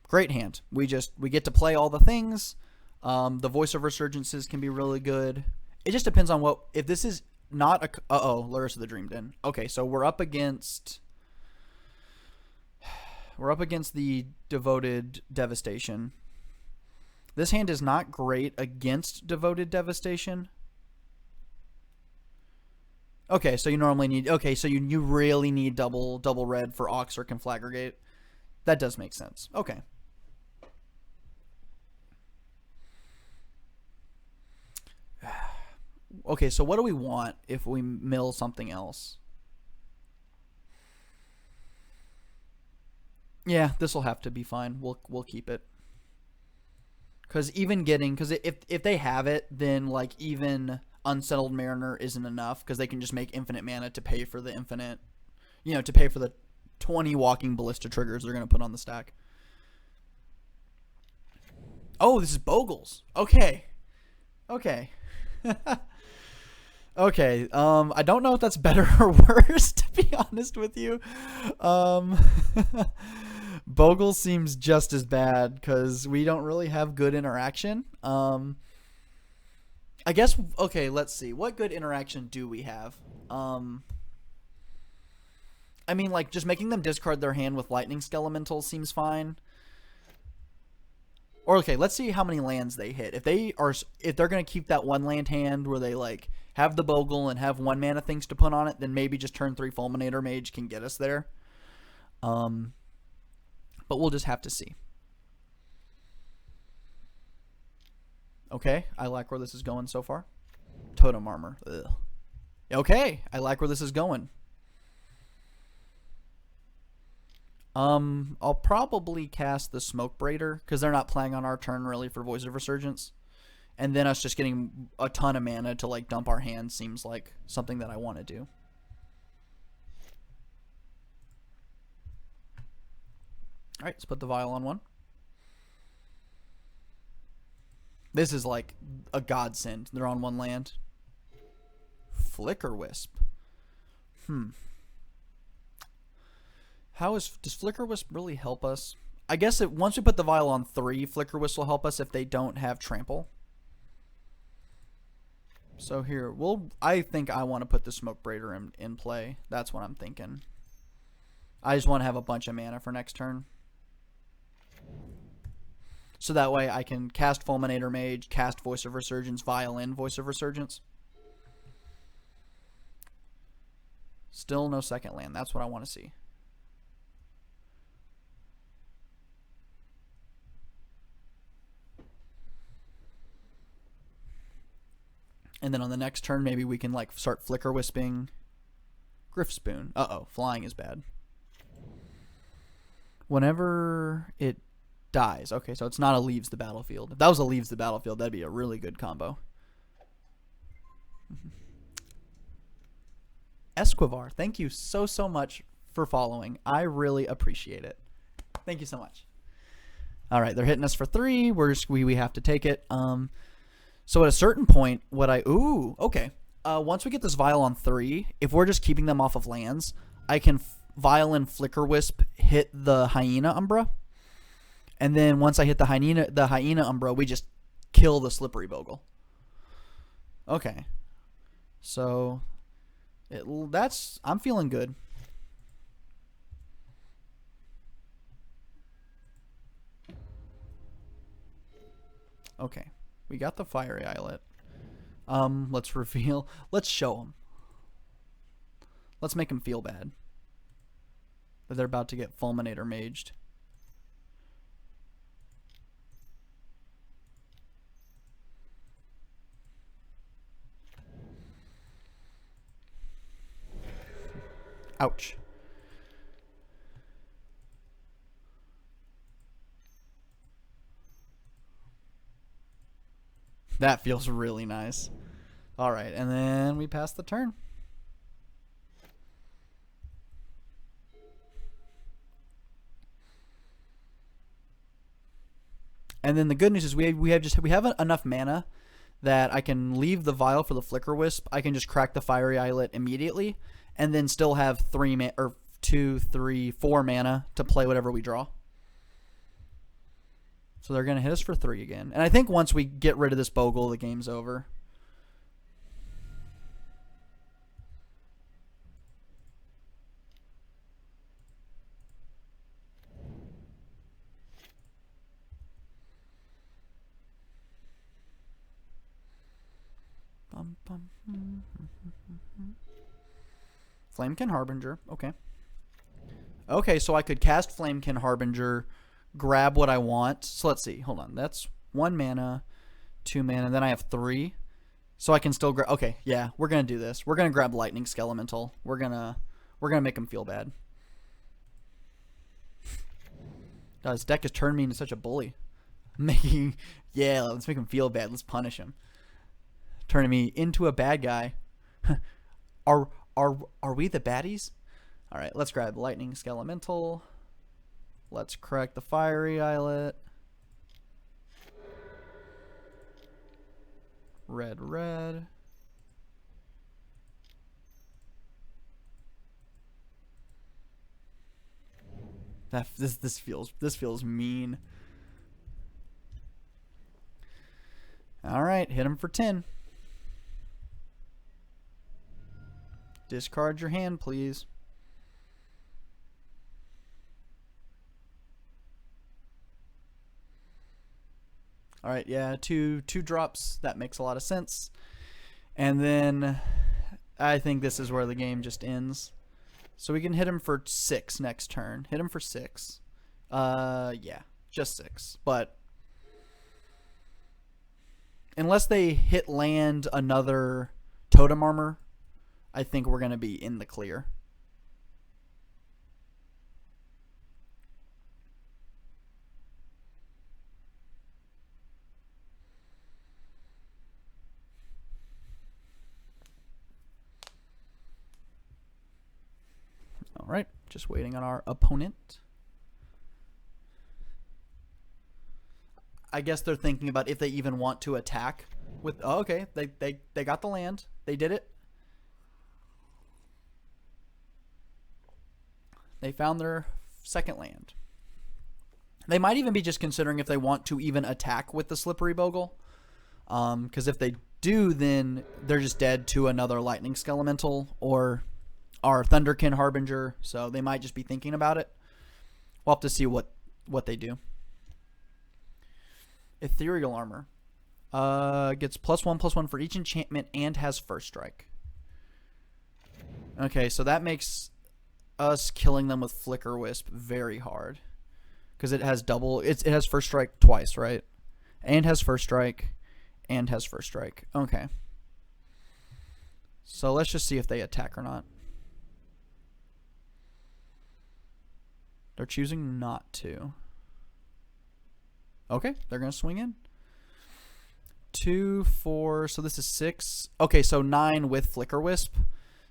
Great hand. We get to play all the things. The Voice of Resurgences can be really good. It just depends on what, if this is not a, Lurrus of the Dream Den. Okay, so we're up against the Devoted Devastation. This hand is not great against Devoted Devastation. Okay, so you normally need, okay, so you really need double red for Ox or Conflagrate. That does make sense. Okay. Okay, so what do we want if we mill something else? Yeah, this will have to be fine. We'll keep it. Because if they have it, then like even Unsettled Mariner isn't enough because they can just make infinite mana to pay for the infinite, to pay for the 20 walking ballista triggers they're gonna put on the stack. Oh, this is Bogles. Okay. Okay. Okay. I don't know if that's better or worse, to be honest with you. Bogle seems just as bad because we don't really have good interaction. I guess, okay, let's see. What good interaction do we have? I mean, like, just making them discard their hand with Lightning Skelemental seems fine. Or, okay, let's see how many lands they hit. If they're going to keep that one land hand where they, like, have the Bogle and have 1 mana things to put on it, then maybe just turn 3 Fulminator Mage can get us there. But we'll just have to see. Okay, I like where this is going so far. Totem Armor. Ugh. Okay, I like where this is going. I'll probably cast the Smoke Braider because they're not playing on our turn really for Voice of Resurgence. And then us just getting a ton of mana to like dump our hand seems like something that I want to do. Alright, let's put the Vial on 1. This is like a godsend. They're on 1 land. Flicker Wisp. Does Flicker Wisp really help us? I guess once we put the Vial on 3, Flicker Wisp will help us if they don't have Trample. So here, I think I want to put the Smoke Braider in play. That's what I'm thinking. I just want to have a bunch of mana for next turn. So that way I can cast Fulminator Mage, cast Voice of Resurgence, Vial in Voice of Resurgence. Still no second land. That's what I want to see. And then on the next turn, maybe we can like start Flicker Wisping Griff Spoon. Uh-oh, flying is bad. Whenever it dies. Okay, so it's not a leaves the battlefield. If that was a leaves the battlefield, that'd be a really good combo. Esquivar, thank you so much for following. I really appreciate it. Thank you so much. All right, they're hitting us for 3. We have to take it. So at a certain point, okay. Once we get this Vial on 3, if we're just keeping them off of lands, I can Vial and Flicker Wisp hit the Hyena Umbra. And then once I hit the Hyena Umbra, we just kill the Slippery Bogle. Okay. So I'm feeling good. Okay. We got the Fiery Islet. Let's show them. Let's make them feel bad that they're about to get Fulminator Maged. Ouch. That feels really nice. All right, and then we pass the turn. And then the good news is we have enough mana that I can leave the Vial for the Flicker Wisp. I can just crack the Fiery Islet immediately, and then still have 4 mana to play whatever we draw. So they're going to hit us for 3 again. And I think once we get rid of this Bogle, the game's over. Flamekin Harbinger. Okay. Okay, so I could cast Flamekin Harbinger, grab what I want. So let's see. Hold on. That's 1 mana, 2 mana. Then I have 3. So I can still grab. Okay, yeah, we're gonna do this. We're gonna grab Lightning Skelemental. We're gonna make him feel bad. God, his deck has turned me into such a bully. Making, yeah, let's make him feel bad. Let's punish him. Turning me into a bad guy. are we the baddies? All right, let's grab Lightning Skelemental. Let's correct the Fiery Islet. Red, red. This feels mean. All right, hit him for 10. Discard your hand, please. All right, yeah, two drops. That makes a lot of sense. And then I think this is where the game just ends. So we can hit him for 6 next turn. Hit him for 6. Yeah, just 6. But unless they hit land another totem armor, I think we're going to be in the clear. All right, just waiting on our opponent. I guess they're thinking about if they even want to attack with. Oh, okay, they got the land. They did it. They found their second land. They might even be just considering if they want to even attack with the Slippery Bogle. Because if they do, then they're just dead to another Lightning Skelemental or our Thunderkin Harbinger. So they might just be thinking about it. We'll have to see what they do. Ethereal Armor. Gets +1/+1 for each enchantment and has First Strike. Okay, so that makes us killing them with Flicker Wisp very hard. Because it has double. It has First Strike twice, right? And has First Strike. And has First Strike. Okay. So let's just see if they attack or not. They're choosing not to. Okay, they're going to swing in. 2, 4, so this is 6. Okay, so 9 with Flicker Wisp.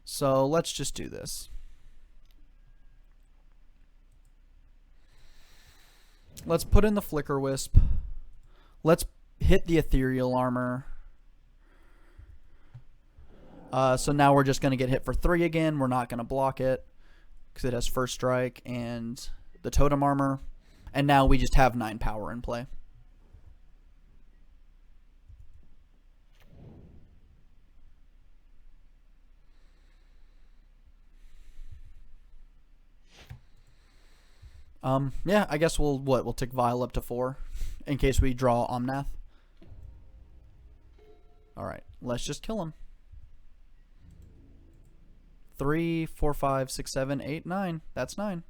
So let's just do this. Let's put in the Flicker Wisp. Let's hit the Ethereal Armor. So now we're just going to get hit for 3 again. We're not going to block it because it has First Strike and the Totem Armor. And now we just have 9 power in play. Yeah, I guess we'll take Vial up to 4 in case we draw Omnath. Alright, let's just kill him. 3, 4, 5, 6, 7, 8, 9. That's 9.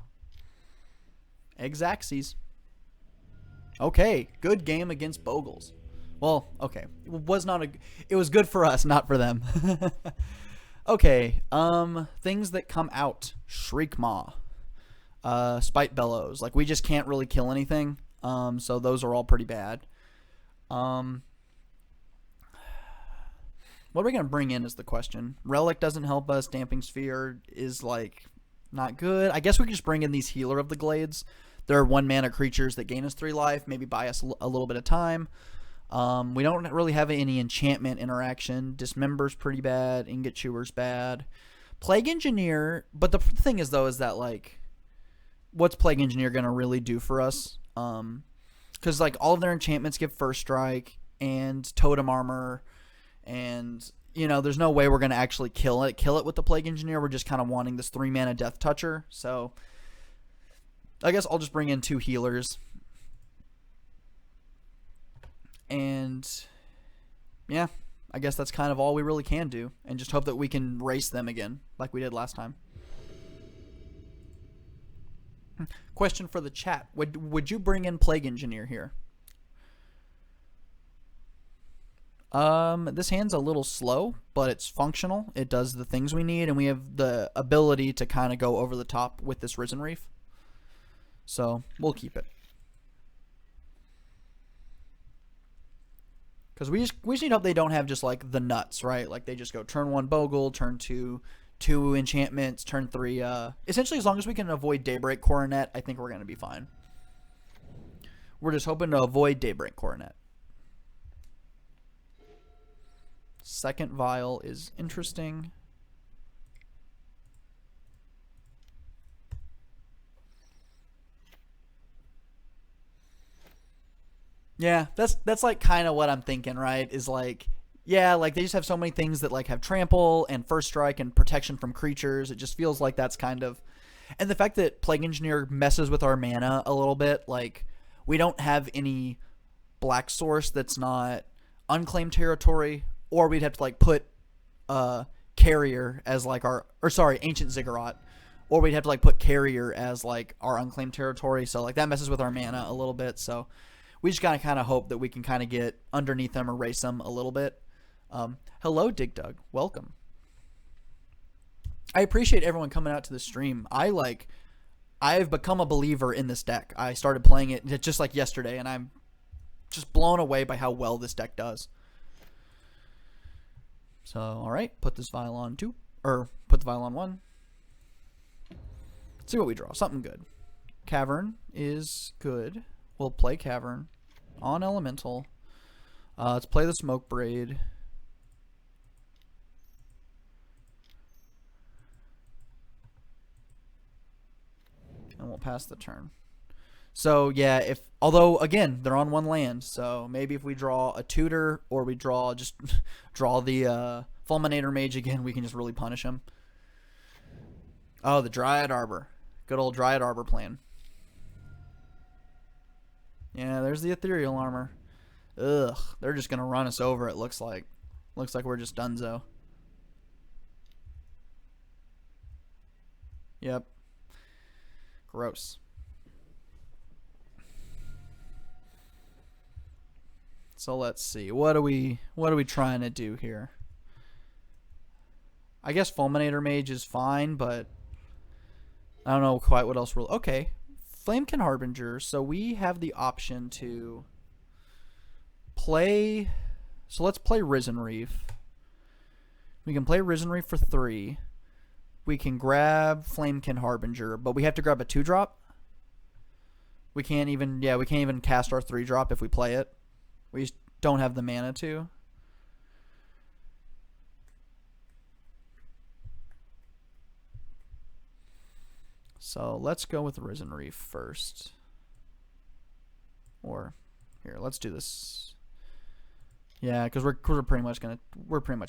Exaxes. Okay, good game against Bogles. Well, okay. It was good for us, not for them. Okay, things that come out. Shriek Maw. Spite Bellows. Like, we just can't really kill anything. So those are all pretty bad. What are we going to bring in is the question. Relic doesn't help us. Damping Sphere is, like, not good. I guess we could just bring in these Healer of the Glades. They're 1-mana creatures that gain us 3 life. Maybe buy us a little bit of time. We don't really have any enchantment interaction. Dismember's pretty bad. Ingot Chewer's bad. Plague Engineer. But the thing is, though, is that, like, what's Plague Engineer going to really do for us? Because, like, all of their enchantments give First Strike and Totem Armor. And, you know, there's no way we're going to actually kill it with the Plague Engineer. We're just kind of wanting this 3-mana Death Toucher. So, I guess I'll just bring in 2 healers. And, yeah, I guess that's kind of all we really can do. And just hope that we can race them again, like we did last time. Question for the chat. Would you bring in Plague Engineer here? This hand's a little slow, but it's functional. It does the things we need, and we have the ability to kind of go over the top with this Risen Reef. So we'll keep it. Because we just need hope they don't have just like the nuts, right? Like they just go turn 1 Bogle, turn 2 enchantments, turn 3. Essentially, as long as we can avoid Daybreak Coronet, I think we're going to be fine. We're just hoping to avoid Daybreak Coronet. Second Vial is interesting. Yeah, that's like kind of what I'm thinking, right? Is like, yeah, like they just have so many things that like have trample and first strike and protection from creatures. It just feels like that's kind of, and the fact that Plague Engineer messes with our mana a little bit, like we don't have any black source that's not unclaimed territory, or we'd have to like put Carrier as like our, or sorry, Ancient Ziggurat, or we'd have to like put Carrier as like our unclaimed territory. So like that messes with our mana a little bit. So we just gotta kind of hope that we can kind of get underneath them or race them a little bit. Hello, Dig Dug. Welcome. I appreciate everyone coming out to the stream. I've become a believer in this deck. I started playing it just like yesterday, and I'm just blown away by how well this deck does. So, alright, put this vial on 2, or put the vial on 1. Let's see what we draw. Something good. Cavern is good. We'll play Cavern on Elemental. Let's play the Smoke Braid. And we'll pass the turn. So, yeah, although, again, they're on 1 land, so maybe if we draw a Tutor, or we draw the Fulminator Mage again, we can just really punish him. Oh, the Dryad Arbor. Good old Dryad Arbor plan. Yeah, there's the Ethereal Armor. Ugh, they're just going to run us over, it looks like. Looks like we're just donezo. Yep. Gross. So let's see. What are we trying to do here? I guess Fulminator Mage is fine, but I don't know quite what else we're... Okay. Flamekin Harbinger. So we have the option to play... So let's play Risen Reef. We can play Risen Reef for 3. We can grab Flamekin Harbinger, but we have to grab a 2-drop. We can't even... Yeah, we can't even cast our 3-drop if we play it. We just don't have the mana to. So let's go with Risen Reef first. Or here, let's do this. Yeah, because we're pretty much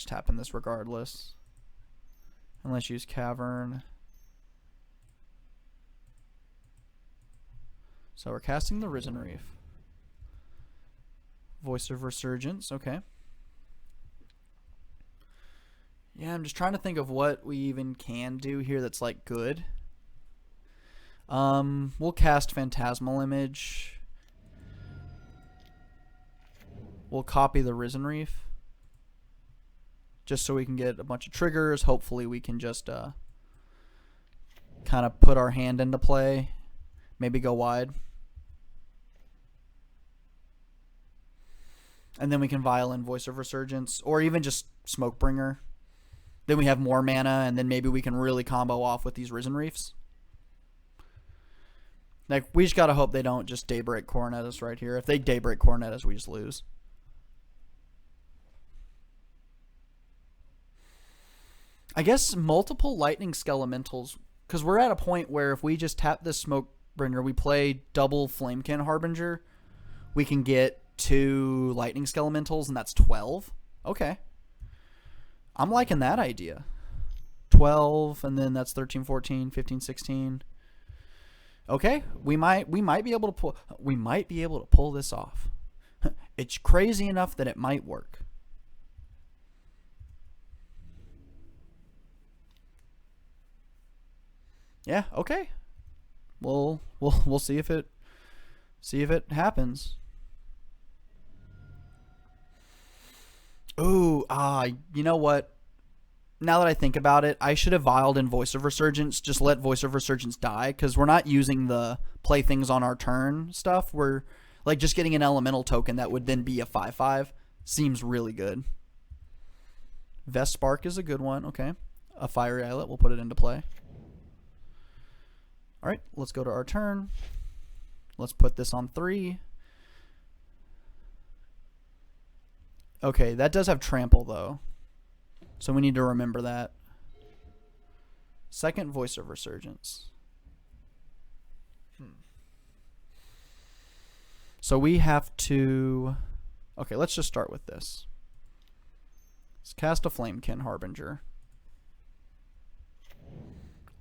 tapping this regardless. And let's use Cavern. So we're casting the Risen Reef. Voice of Resurgence, okay. Yeah, I'm just trying to think of what we even can do here that's like good. We'll cast Phantasmal Image. We'll copy the Risen Reef. Just so we can get a bunch of triggers. Hopefully we can just kind of put our hand into play. Maybe go wide. And then we can vial in Voice of Resurgence, or even just Smokebringer. Then we have more mana, and then maybe we can really combo off with these Risen Reefs. Like, we just gotta hope they don't just Daybreak Coronet us right here. If they Daybreak Coronet us, we just lose. I guess multiple Lightning Skelementals, because we're at a point where if we just tap this Smokebringer, we play double Flamekin Harbinger, we can get 2 Lightning Skelementals, and that's 12. Okay. I'm liking that idea. 12, and then that's 13, 14, 15, 16. Okay, we might be able to pull this off. It's crazy enough that it might work. Yeah, okay. We'll see if it happens. you know what? Now that I think about it, I should have vialed in Voice of Resurgence. Just let Voice of Resurgence die, because we're not using the play things on our turn stuff. We're like just getting an elemental token that would then be a 5/5 seems really good. Vest Spark is a good one. Okay. A Fiery Islet. We'll put it into play. All right. Let's go to our turn. Let's put this on 3. Okay. That does have Trample, though. So we need to remember that. Second Voice of Resurgence. So we have to... Okay, let's just start with this. Let's cast a Flamekin Harbinger.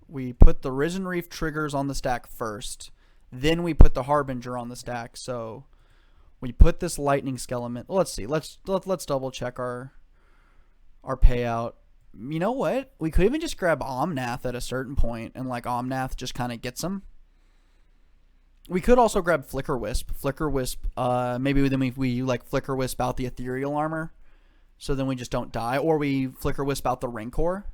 We put the Risen Reef triggers on the stack first. Then we put the Harbinger on the stack. So we put this Lightning Skeleton. Let's see. Let's double check our payout. You know what? We could even just grab Omnath at a certain point, and like Omnath just kind of gets them. We could also grab Flicker Wisp. Flicker Wisp, maybe then we like Flicker Wisp out the Ethereal Armor, so then we just don't die. Or we Flicker Wisp out the Rancor.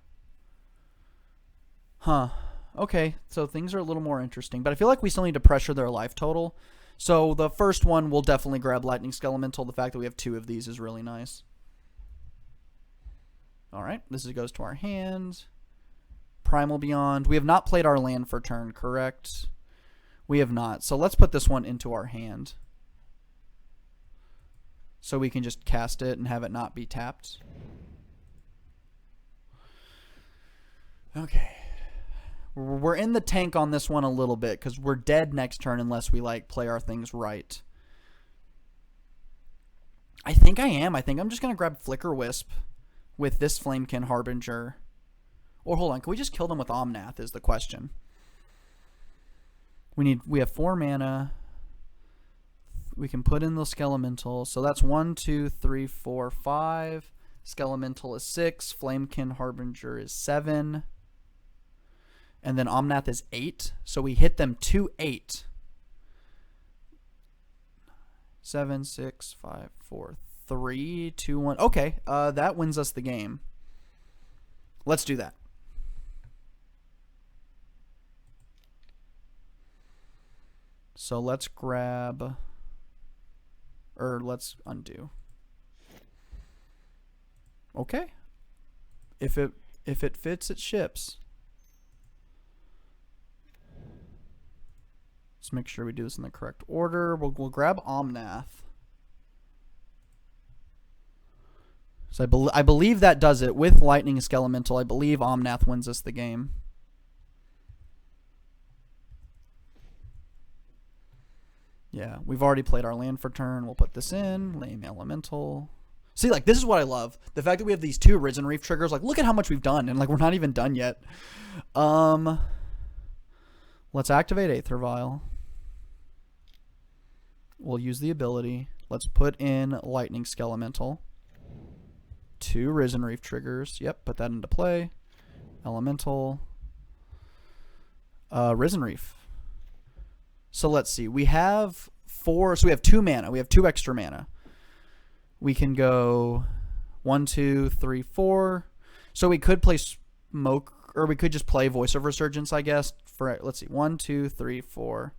Huh. Okay, so things are a little more interesting. But I feel like we still need to pressure their life total. So the first one, we'll definitely grab Lightning Skelemental. The fact that we have 2 of these is really nice. Alright, this goes to our hand. Primal Beyond. We have not played our land for turn, correct? We have not. So let's put this one into our hand. So we can just cast it and have it not be tapped. Okay. We're in the tank on this one a little bit, because we're dead next turn unless we like play our things right. I think I am. I think I'm just going to grab Flicker Wisp with this Flamekin Harbinger. Or hold on, can we just kill them with Omnath is the question. We have 4 mana. We can put in the Skelemental. So that's 1, 2, 3, 4, 5. Skelemental is 6. Flamekin Harbinger is 7. And then Omnath is 8. So we hit them 2/8. 7, 6, 5, 4, 3, 2, 1. Okay, that wins us the game. Let's do that. So let's grab, or let's undo. Okay. If it fits, it ships. Let's make sure we do this in the correct order. We'll grab Omnath. So I believe that does it. With Lightning Skelemental, I believe Omnath wins us the game. Yeah, we've already played our land for turn. We'll put this in. Lame Elemental. See, like, this is what I love. The fact that we have these 2 Risen Reef triggers. Like, look at how much we've done. And, like, we're not even done yet. Let's activate Aether Vial. We'll use the ability. Let's put in Lightning Skelemental. 2 Risen Reef triggers. Yep, put that into play. Elemental. Risen Reef. So let's see. We have 4. So we have 2 mana. We have 2 extra mana. We can go 1, 2, 3, 4. So we could play Smoke, or we could just play Voice of Resurgence, I guess. For, let's see. 1, 2, 3, 4,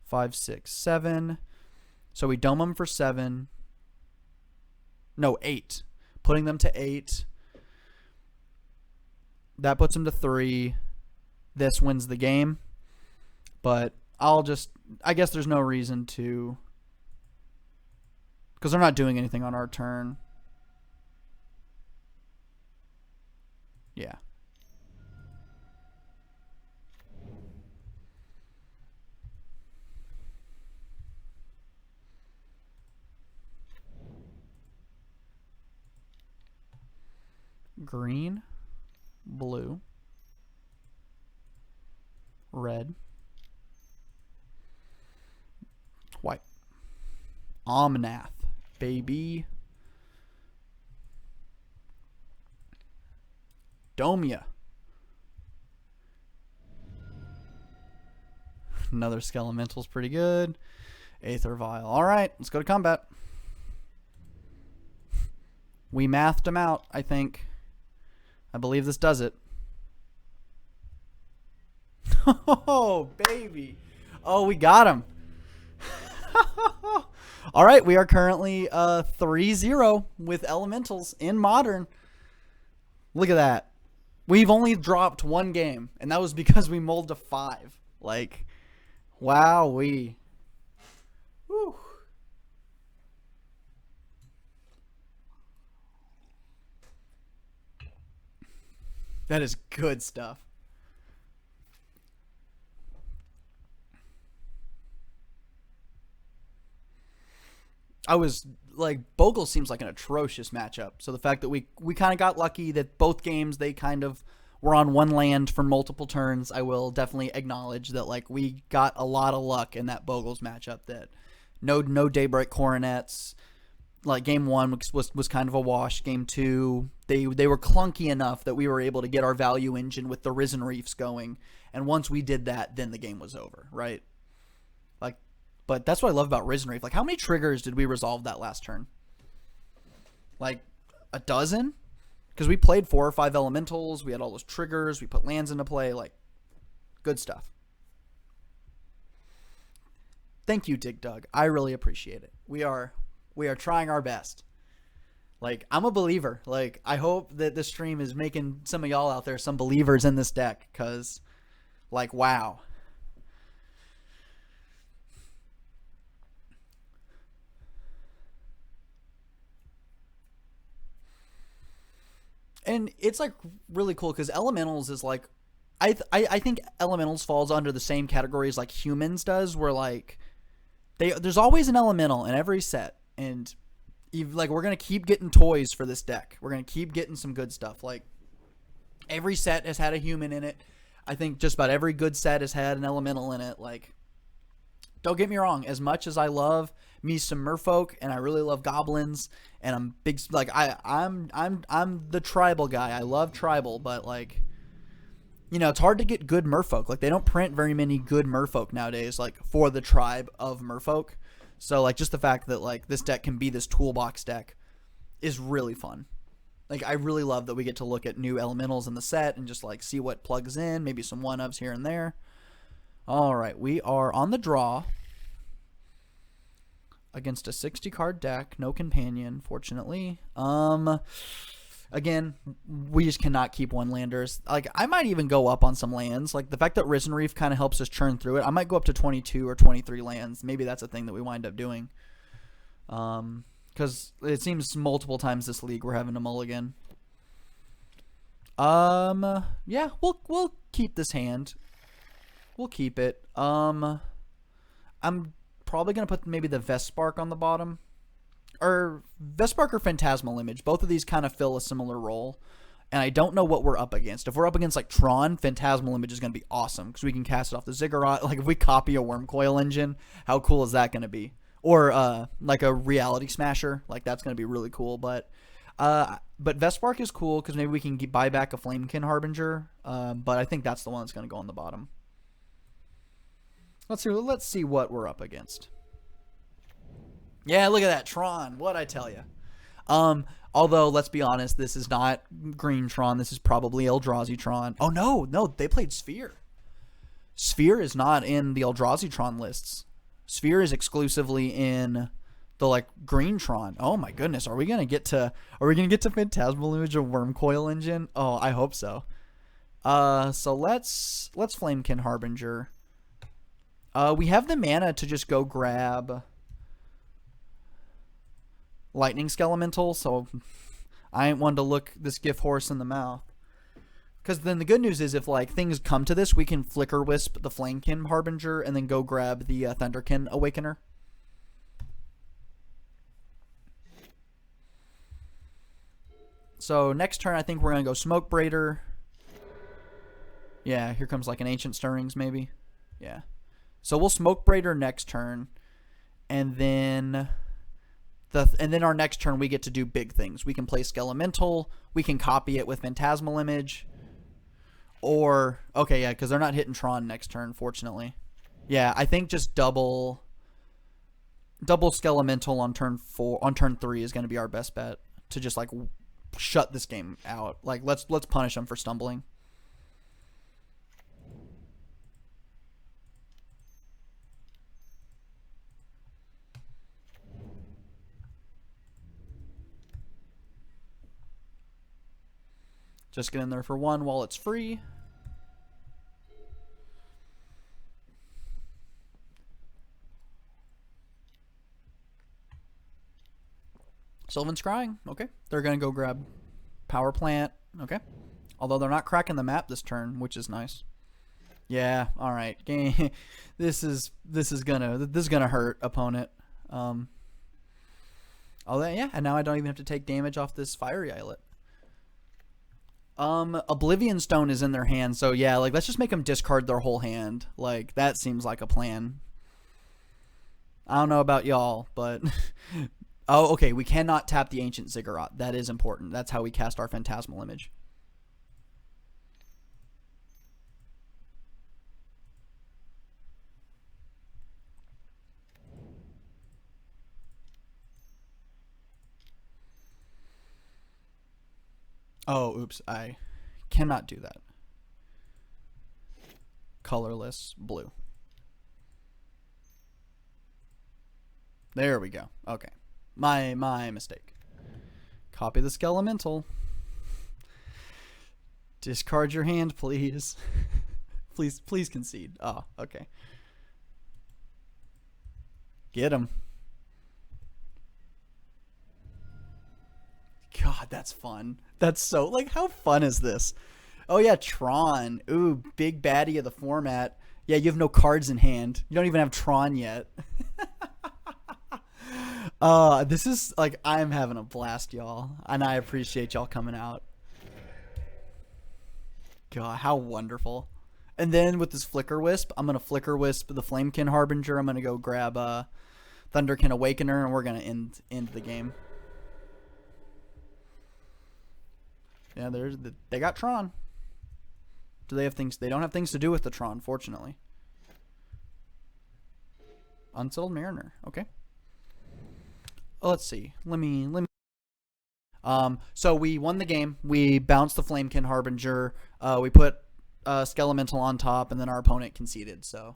5, 6, 7. So we dome them for 7. No, 8. Putting them to 8. That puts them to 3. This wins the game. But I guess there's no reason to, because they're not doing anything on our turn. Yeah. Green, blue, red, white. Omnath, baby. Domia. Another Skelemental's pretty good. Aether Vial. All right, let's go to combat. We mathed them out, I think. I believe this does it. Oh, baby. Oh, we got him. All right, we are currently 3-0 with elementals in modern. Look at that. We've only dropped one game, and that was because we mulled to 5. Like, wowee. Whew. That is good stuff. I was like, Bogle seems like an atrocious matchup. So the fact that we kind of got lucky that both games they kind of were on one land for multiple turns, I will definitely acknowledge that like we got a lot of luck in that Bogle's matchup. That no Daybreak Coronets. Like game 1 was kind of a wash. Game 2 they were clunky enough that we were able to get our value engine with the Risen Reefs going. And once we did that, then the game was over, right? Like. But that's what I love about Risen Reef. Like, how many triggers did we resolve that last turn? Like, a dozen? Because we played 4 or 5 elementals. We had all those triggers. We put lands into play. Like, good stuff. Thank you, Dig Dug. I really appreciate it. We are trying our best. Like, I'm a believer. Like, I hope that this stream is making some of y'all out there some believers in this deck. Because, like, wow. And it's like really cool because elementals is like, I think elementals falls under the same categories like humans does, where like there's always an elemental in every set, and like we're gonna keep getting toys for this deck. We're gonna keep getting some good stuff. Like every set has had a human in it. I think just about every good set has had an elemental in it. Like, don't get me wrong, as much as I love me some merfolk and I really love goblins and I'm big, like I'm the tribal guy. I love tribal, but like, you know, it's hard to get good merfolk. Like they don't print very many good merfolk nowadays, like for the tribe of merfolk. So like just the fact that like this deck can be this toolbox deck is really fun. Like I really love that we get to look at new elementals in the set and just like see what plugs in, maybe some one-ups here and there. All right, we are on the draw against a 60-card deck, no companion, fortunately. Again, we just cannot keep one-landers. Like, I might even go up on some lands. Like, the fact that Risen Reef kind of helps us churn through it, I might go up to 22 or 23 lands. Maybe that's a thing that we wind up doing. Because it seems multiple times this league we're having to mulligan. Yeah, we'll keep this hand. We'll keep it. I'm probably going to put maybe the Vespark on the bottom. Or Vespark or Phantasmal Image. Both of these kind of fill a similar role. And I don't know what we're up against. If we're up against like Tron, Phantasmal Image is going to be awesome. Because we can cast it off the Ziggurat. Like if we copy a Wormcoil engine, how cool is that going to be? Or like a Reality Smasher. Like that's going to be really cool. But Vespark is cool because maybe we can buy back a Flamekin Harbinger. But I think that's the one that's going to go on the bottom. Let's see what we're up against. Yeah, look at that Tron. What'd I tell you? Although let's be honest, this is not green Tron. This is probably Eldrazi Tron. Oh no, they played Sphere. Sphere is not in the Eldrazi Tron lists. Sphere is exclusively in the like green Tron. Oh my goodness, are we gonna get to Phantasmal Image of Wormcoil Engine? Oh, I hope so. So let's Flamekin Harbinger. We have the mana to just go grab Lightning Skelemental, so I ain't one to look this gift horse in the mouth. Because then the good news is if like things come to this, we can Flicker Wisp the Flamekin Harbinger and then go grab the Thunderkin Awakener. So next turn I think we're going to go Smoke Braider. Yeah, here comes like an Ancient Stirrings maybe. Yeah. So we'll Smoke Braider next turn, and then our next turn we get to do big things. We can play Skelemental, we can copy it with Phantasmal Image, or okay, yeah, because they're not hitting Tron next turn, fortunately. Yeah, I think just double Skelemental on turn 3 is going to be our best bet. to just like shut this game out. Like let's punish them for stumbling. Just get in there for one while it's free. Sylvan's crying. Okay. They're going to go grab power plant. Okay. Although they're not cracking the map this turn, which is nice. Yeah, all right. This is gonna hurt opponent. Oh yeah, and now I don't even have to take damage off this fiery islet. Oblivion Stone is in their hand, so yeah, like let's just make them discard their whole hand. Like that seems like a plan. I don't know about y'all, but oh, okay, we cannot tap the Ancient Ziggurat. That is important. That's how we cast our Phantasmal Image. Oh, oops, I cannot do that. Colorless blue. There we go. Okay. My mistake. Copy the Skelemental. Discard your hand, please. please concede. Oh, okay. Get him. God, that's fun. That's so, like, how fun is this? Oh, yeah, Tron. Ooh, big baddie of the format. Yeah, you have no cards in hand. You don't even have Tron yet. This is, like, I'm having a blast, y'all. And I appreciate y'all coming out. God, how wonderful. And then with this Flicker Wisp, I'm going to Flicker Wisp the Flamekin Harbinger. I'm going to go grab Thunderkin Awakener, and we're going to end the game. Yeah, they got Tron. Do they have things? They don't have things to do with the Tron, fortunately. Unsettled Mariner. Okay. Let's see. Let me. So we won the game. We bounced the Flamekin Harbinger. We put Skelemental on top, and then our opponent conceded. So,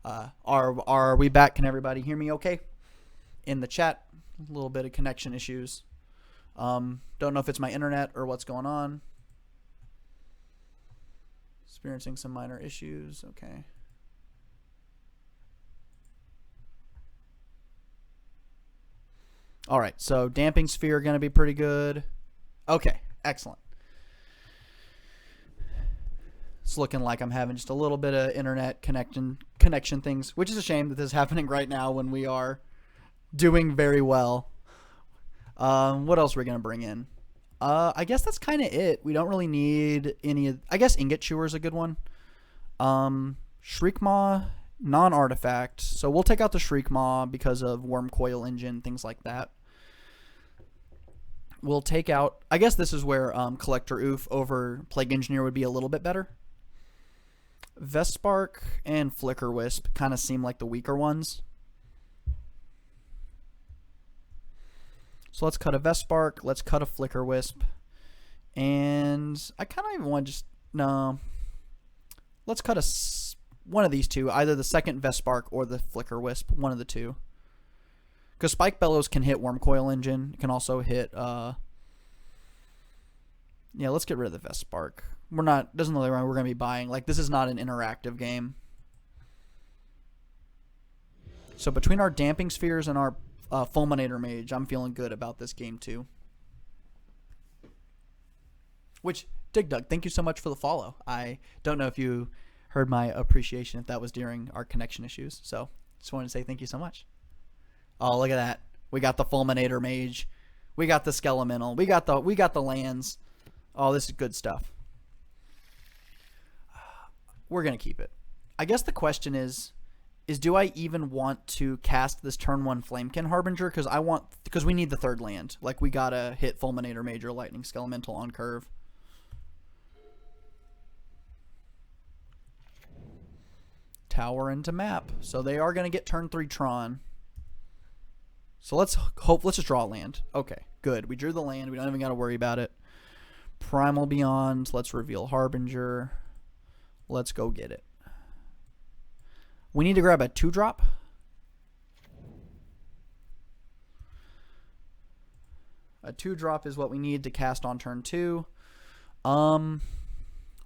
are we back? Can everybody hear me? Okay. In the chat, a little bit of connection issues. Don't know if it's my internet or what's going on. Experiencing some minor issues. Okay. All right, so Damping Sphere going to be pretty good. Okay, excellent. It's looking like I'm having just a little bit of internet connection things, which is a shame that this is happening right now when we are doing very well. What else are we going to bring in? I guess that's kind of it. We don't really need any. I guess Ingot Chewer is a good one. Shriekmaw, non-artifact. So we'll take out the Shriekmaw because of Worm Coil Engine, things like that. We'll take out. I guess this is where Collector Oof over Plague Engineer would be a little bit better. Vespark and Flicker Wisp kind of seem like the weaker ones. So let's cut a Vespark, let's cut a Flicker Wisp, and I kind of even want to just, no, let's cut one of these two, either the second Vespark or the Flicker Wisp, one of the two. Because Spike Bellows can hit Worm Coil Engine, it can also hit, yeah, let's get rid of the Vespark. Doesn't look like we're going to be buying, like, this is not an interactive game. So between our Damping Spheres and our Fulminator Mage, I'm feeling good about this game too. Which, Dig Dug, thank you so much for the follow. I don't know if you heard my appreciation if that was during our connection issues. So just wanted to say thank you so much. Oh, look at that. We got the Fulminator Mage. We got the Skelemental. We got the lands. Oh, this is good stuff. We're gonna keep it. I guess the question is do I even want to cast this turn 1 Flamekin Harbinger? Because we need the third land. Like, we gotta hit Fulminator Major Lightning Skelemental on curve. Tower into map. So they are gonna get turn 3 Tron. So let's just draw a land. Okay, Good. We drew the land. We don't even got to worry about it. Primal Beyond. Let's reveal Harbinger. Let's go get it. We need to grab a 2-drop. A 2-drop is what we need to cast on turn 2. What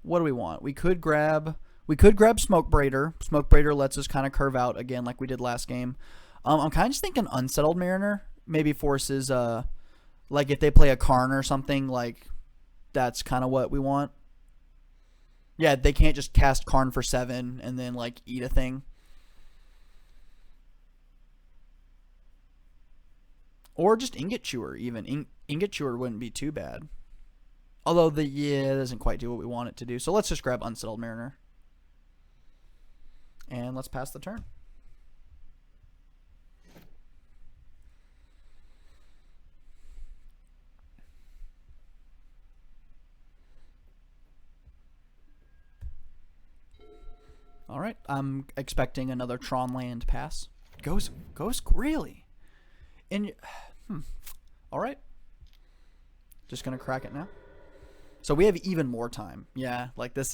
do we want? We could grab Smoke Braider. Smoke Braider lets us kind of curve out again like we did last game. I'm kind of just thinking Unsettled Mariner maybe forces like if they play a Karn or something, like that's kind of what we want. Yeah, they can't just cast Karn for 7 and then like eat a thing. Or just Ingot Chewer even. Ingot Chewer wouldn't be too bad. Although it doesn't quite do what we want it to do. So let's just grab Unsettled Mariner. And let's pass the turn. All right, I'm expecting another Tron land pass. Goes really? And all right, just gonna crack it now. So we have even more time. Yeah, like this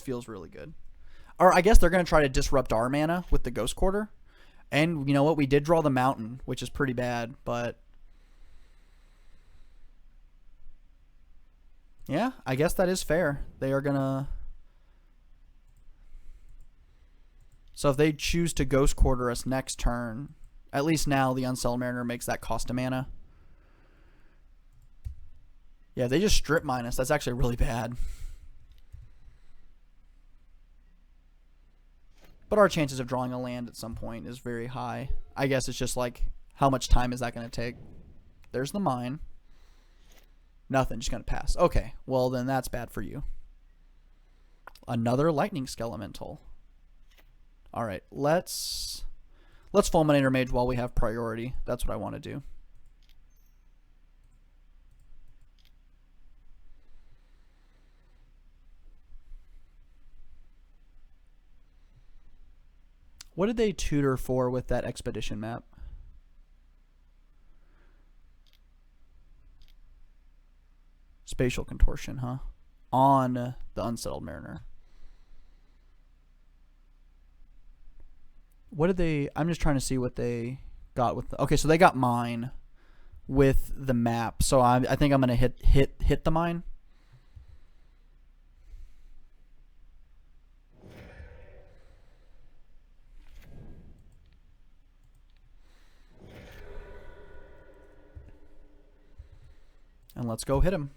feels really good. Or I guess they're gonna try to disrupt our mana with the Ghost Quarter. And you know what? We did draw the Mountain, which is pretty bad, but yeah, I guess that is fair. They are gonna. So if they choose to Ghost Quarter us next turn, at least now the Unsettled Mariner makes that cost a mana. Yeah, they just strip mine us. That's actually really bad. But our chances of drawing a land at some point is very high. I guess it's just like, how much time is that going to take? There's the mine. Nothing, just going to pass. Okay, well then that's bad for you. Another Lightning Skelemental. All right, let's Fulminator Mage while we have priority. That's what I want to do. What did they tutor for with that expedition map? Spatial contortion, huh? On the Unsettled Mariner. What did they... I'm just trying to see what they got with... Okay, so they got mine with the map. So I think I'm going to hit the mine. And let's go hit him.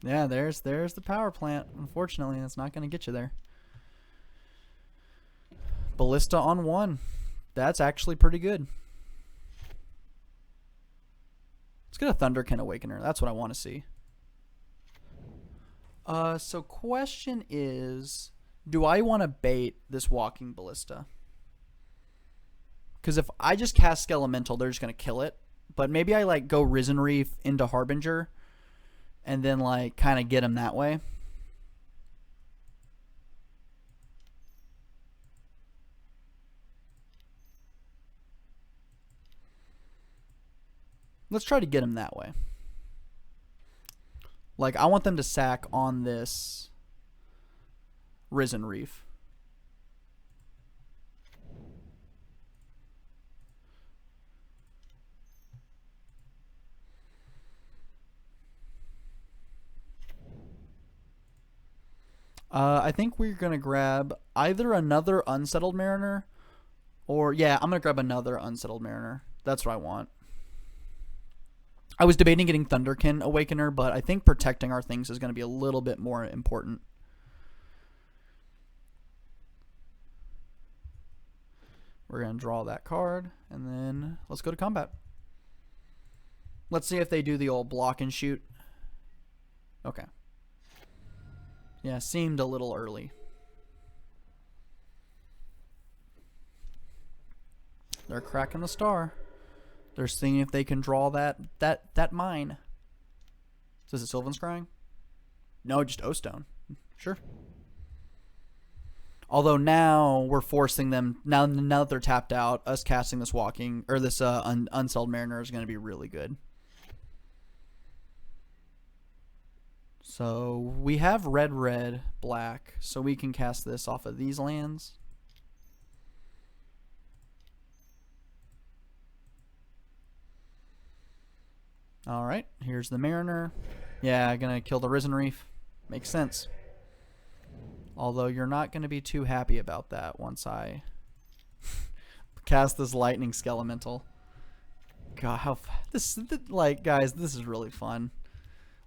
Yeah, there's the power plant. Unfortunately, that's not going to get you there. Ballista on 1. That's actually pretty good. Let's get a Thunderkin Awakener. That's what I want to see. So question is, do I want to bait this Walking Ballista? Because if I just cast Skelemental, they're just going to kill it. But maybe I like go Risen Reef into Harbinger and then like kind of get him that way. Let's try to get him that way. Like I want them to sack on this Risen Reef. I think we're going to grab either another Unsettled Mariner or, yeah, I'm going to grab another Unsettled Mariner. That's what I want. I was debating getting Thunderkin Awakener, but I think protecting our things is going to be a little bit more important. We're going to draw that card, and then let's go to combat. Let's see if they do the old block and shoot. Okay. Yeah, seemed a little early. They're cracking the star. They're seeing if they can draw that mine. Is it Sylvan Scrying? No, just O-Stone. Sure. Although now we're forcing them, now that they're tapped out, us casting this walking, or this Unsettled Mariner is going to be really good. So we have red, red, black, so we can cast this off of these lands. Alright, here's the Mariner. Yeah, gonna kill the Risen Reef. Makes sense. Although you're not gonna be too happy about that once I cast this Lightning Skelemental. God, how this, like, guys, this is really fun.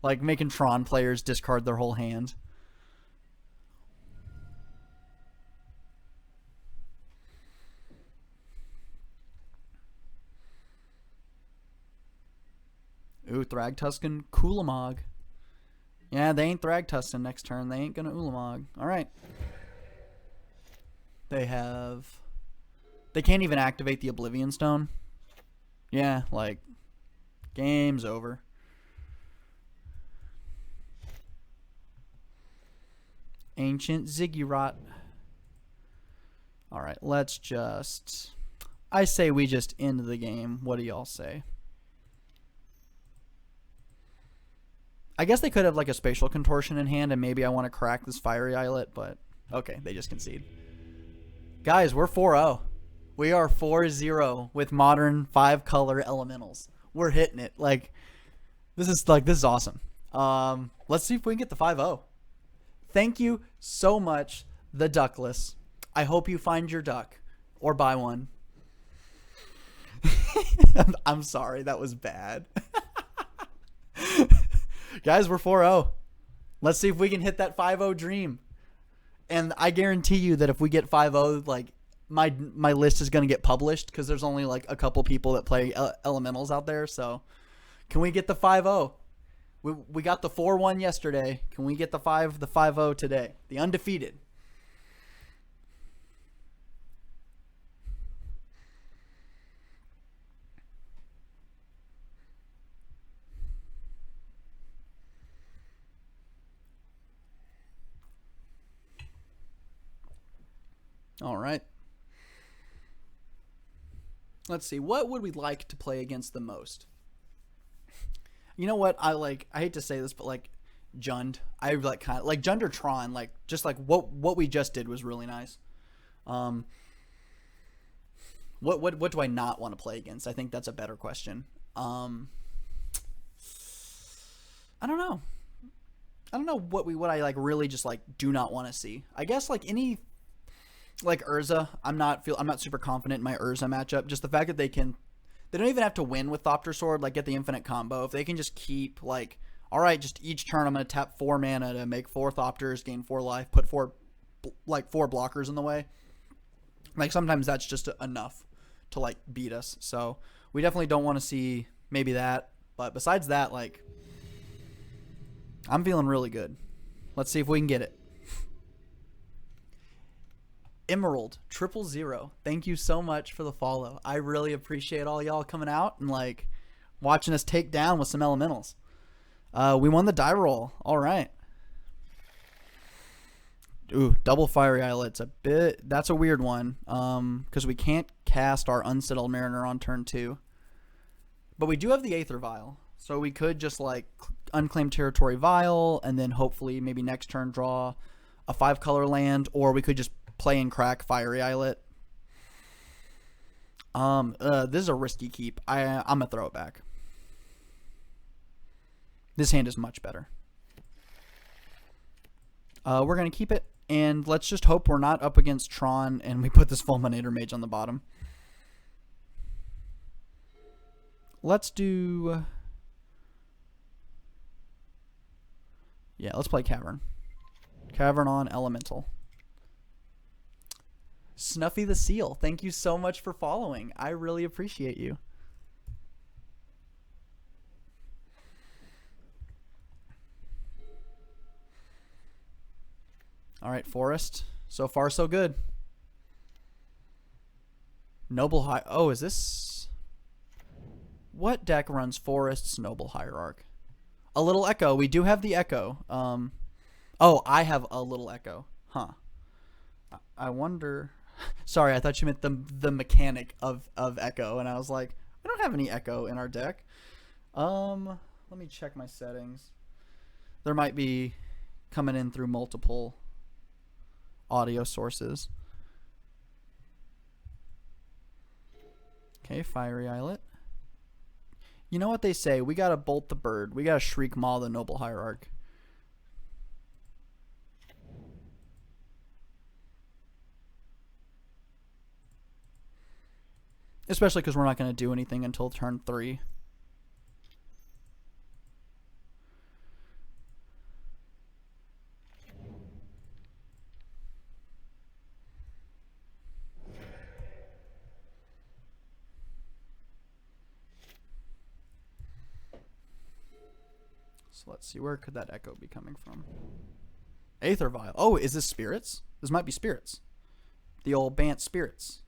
Like, making Tron players discard their whole hand. Ooh, Thragtuscan, Kulamog. Yeah, they ain't Thragtuscan next turn. They ain't gonna Ulamog. Alright. They have... They can't even activate the Oblivion Stone. Yeah, like... Game's over. Ancient Ziggurat. Alright, let's just... I say we just end the game. What do y'all say? I guess they could have like a Spatial Contortion in hand, and maybe I want to crack this Fiery Islet, but okay, they just concede. Guys, we're 4-0. We are 4-0 with modern 5-color elementals. We're hitting it. Like, this is awesome. Let's see if we can get the 5-0. Thank you so much, the Duckless. I hope you find your duck or buy one. I'm sorry, that was bad. Guys, we're 4-0. Let's see if we can hit that 5-0 dream. And I guarantee you that if we get 5-0, like, my list is going to get published because there's only like a couple people that play elementals out there. So can we get the 5-0? We got the 4-1 yesterday. Can we get the 5-0 today? The undefeated. All right. Let's see. What would we like to play against the most? You know what? I hate to say this, but like Jund. I like kind of like Jund or Tron. Like just like what we just did was really nice. What do I not want to play against? I think that's a better question. I don't know. I don't know what I like really just like do not want to see. I guess like any like Urza, I'm not super confident in my Urza matchup. Just the fact that they don't even have to win with Thopter Sword, like get the infinite combo. If they can just keep like, all right, just each turn I'm gonna tap 4 mana to make 4 Thopters, gain 4 life, put 4 blockers in the way. Like sometimes that's just enough to like beat us. So we definitely don't want to see maybe that. But besides that, like I'm feeling really good. Let's see if we can get it. Emerald 000. Thank you so much for the follow. I really appreciate all y'all coming out and like watching us take down with some elementals. We won the die roll. All right. Ooh, double Fiery Islet's a bit. That's a weird one. Because we can't cast our Unsettled Mariner on turn 2, but we do have the Aether Vial, so we could just like Unclaimed Territory Vial, and then hopefully maybe next turn draw a 5-color land, or we could just play and crack Fiery Islet. This is a risky keep. I'm gonna throw it back. This hand is much better. We're gonna keep it, and let's just hope we're not up against Tron and we put this Fulminator Mage on the bottom. Let's do... yeah, let's play Cavern. Cavern on Elemental. Snuffy the Seal, thank you so much for following. I really appreciate you. Alright, Forest. So far, so good. Noble High... oh, is this... what deck runs Forests, Noble Hierarch? A little Echo. We do have the Echo. Oh, I have a little echo. Huh. I wonder. Sorry, I thought you meant the mechanic of echo, and I was like, we don't have any echo in our deck. Let me check my settings. There might be coming in through multiple audio sources. Okay, Fiery Islet. You know what they say? We gotta bolt the bird. We gotta shriek maw the noble hierarch. Especially because we're not going to do anything until turn 3. So let's see, where could that echo be coming from? Aether Vial. Oh, is this spirits? This might be spirits. The old Bant spirits.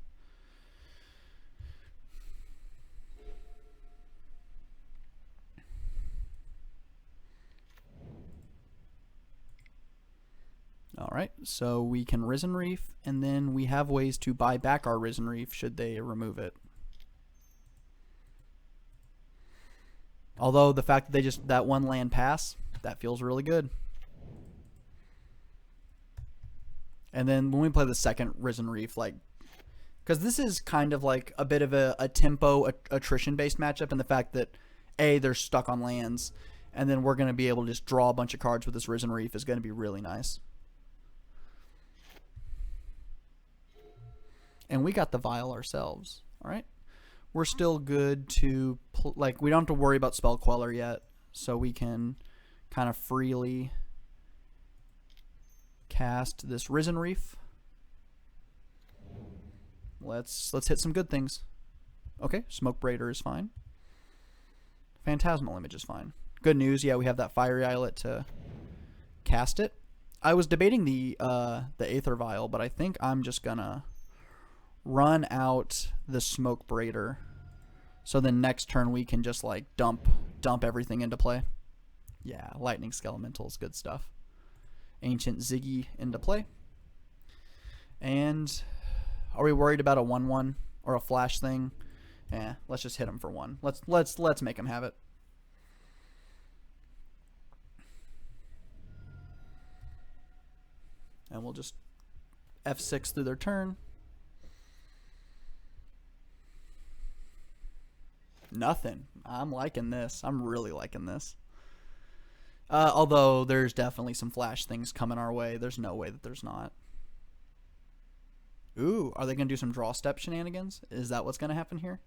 Alright, so we can Risen Reef, and then we have ways to buy back our Risen Reef should they remove it. Although the fact that they just, that one land pass, that feels really good. And then when we play the second Risen Reef, like, because this is kind of like a bit of a tempo attrition based matchup, and the fact that A, they're stuck on lands, and then we're going to be able to just draw a bunch of cards with this Risen Reef is going to be really nice. And we got the Vial ourselves. Alright. We're still good to, like, we don't have to worry about Spell Queller yet, so we can kind of freely cast this Risen Reef. Let's hit some good things. Okay, Smoke Braider is fine. Phantasmal Image is fine. Good news, yeah, we have that Fiery Islet to cast it. I was debating the Aether Vial, but I think I'm just gonna run out the Smoke Braider, so then next turn we can just like dump everything into play. Yeah, Lightning Skelemental is good stuff. Ancient Ziggy into play. And are we worried about a 1/1 or a flash thing? Yeah, let's just hit him for 1. Let's make him have it. And we'll just F6 through their turn. Nothing. I'm liking this. I'm really liking this. Although there's definitely some flash things coming our way. There's no way that there's not. Ooh, are they going to do some draw step shenanigans? Is that what's going to happen here?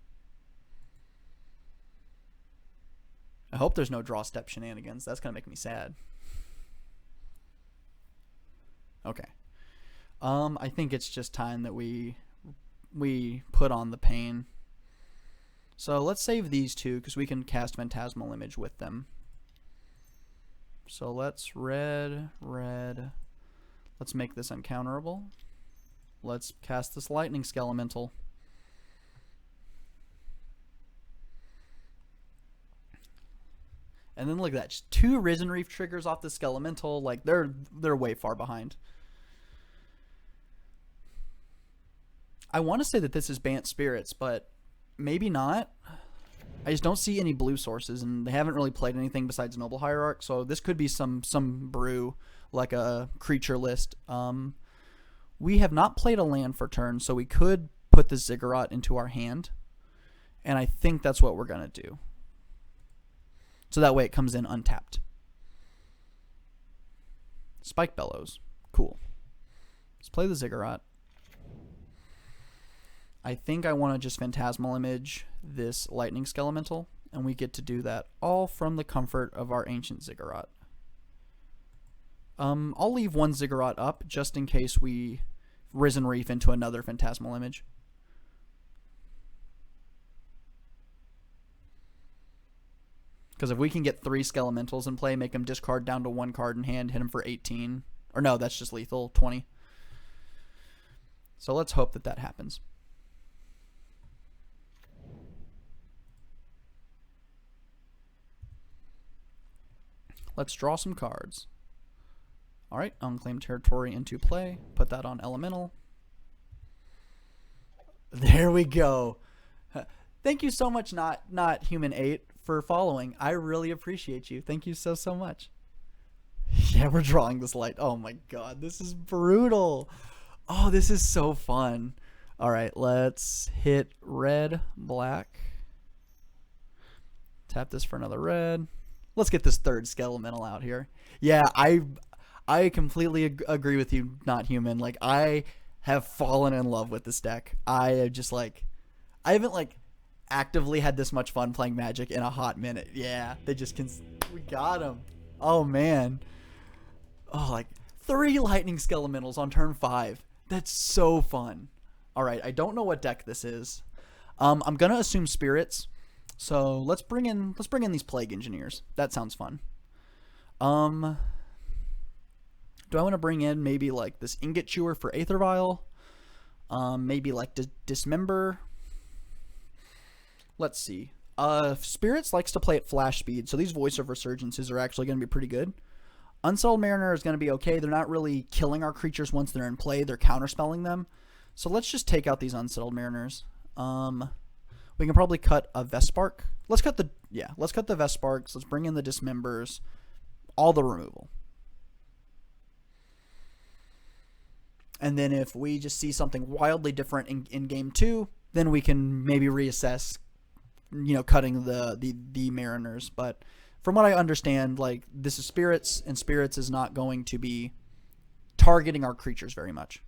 I hope there's no draw step shenanigans. That's going to make me sad. Okay. I think it's just time that we put on the pain. So let's save these two because we can cast Phantasmal Image with them. So let's red. Let's make this uncounterable. Let's cast this Lightning Skelemental. And then look at that, just 2 Risen Reef triggers off the Skelemental. Like they're way far behind. I want to say that this is Bant Spirits, but maybe not. I just don't see any blue sources, and they haven't really played anything besides Noble Hierarch, so this could be some brew, like a creature list. We have not played a land for turn, so we could put the Ziggurat into our hand, and I think that's what we're going to do. So that way it comes in untapped. Spike Bellows. Cool. Let's play the Ziggurat. I think I want to just Phantasmal Image this Lightning Skelemental, and we get to do that all from the comfort of our Ancient Ziggurat. I'll leave one Ziggurat up just in case we Risen Reef into another Phantasmal Image. Because if we can get 3 Skelementals in play, make them discard down to 1 card in hand, hit them for 18. Or no, that's just lethal, 20. So let's hope that that happens. Let's draw some cards. All right, unclaimed territory into play. Put that on elemental. There we go. Thank you so much, not human 8, for following. I really appreciate you. Thank you so much. Yeah, we're drawing this light. Oh my god, this is brutal. Oh, this is so fun. All right, let's hit red, black. Tap this for another red. Let's get this third skelemental out here. Yeah, I completely agree with you, not human. Like, I have fallen in love with this deck. I just like, I haven't like actively had this much fun playing Magic in a hot minute. Yeah, they just can. We got him. Oh man. Oh, like 3 lightning skelementals on turn 5. That's so fun. All right, I don't know what deck this is. I'm gonna assume spirits. So let's bring in these plague engineers. That sounds fun. Do I want to bring in maybe like this ingot chewer for Aether Vial? Maybe like dismember. Let's see. Spirits likes to play at flash speed, so these Voice of Resurgences are actually going to be pretty good. Unsettled Mariner is going to be okay. They're not really killing our creatures once they're in play. They're counterspelling them. So let's just take out these Unsettled Mariners. We can probably cut a Vespark. Let's cut the Vesparks. Let's bring in the Dismembers. All the removal. And then if we just see something wildly different in game 2, then we can maybe reassess, you know, cutting the Mariners. But from what I understand, like, this is Spirits, and Spirits is not going to be targeting our creatures very much.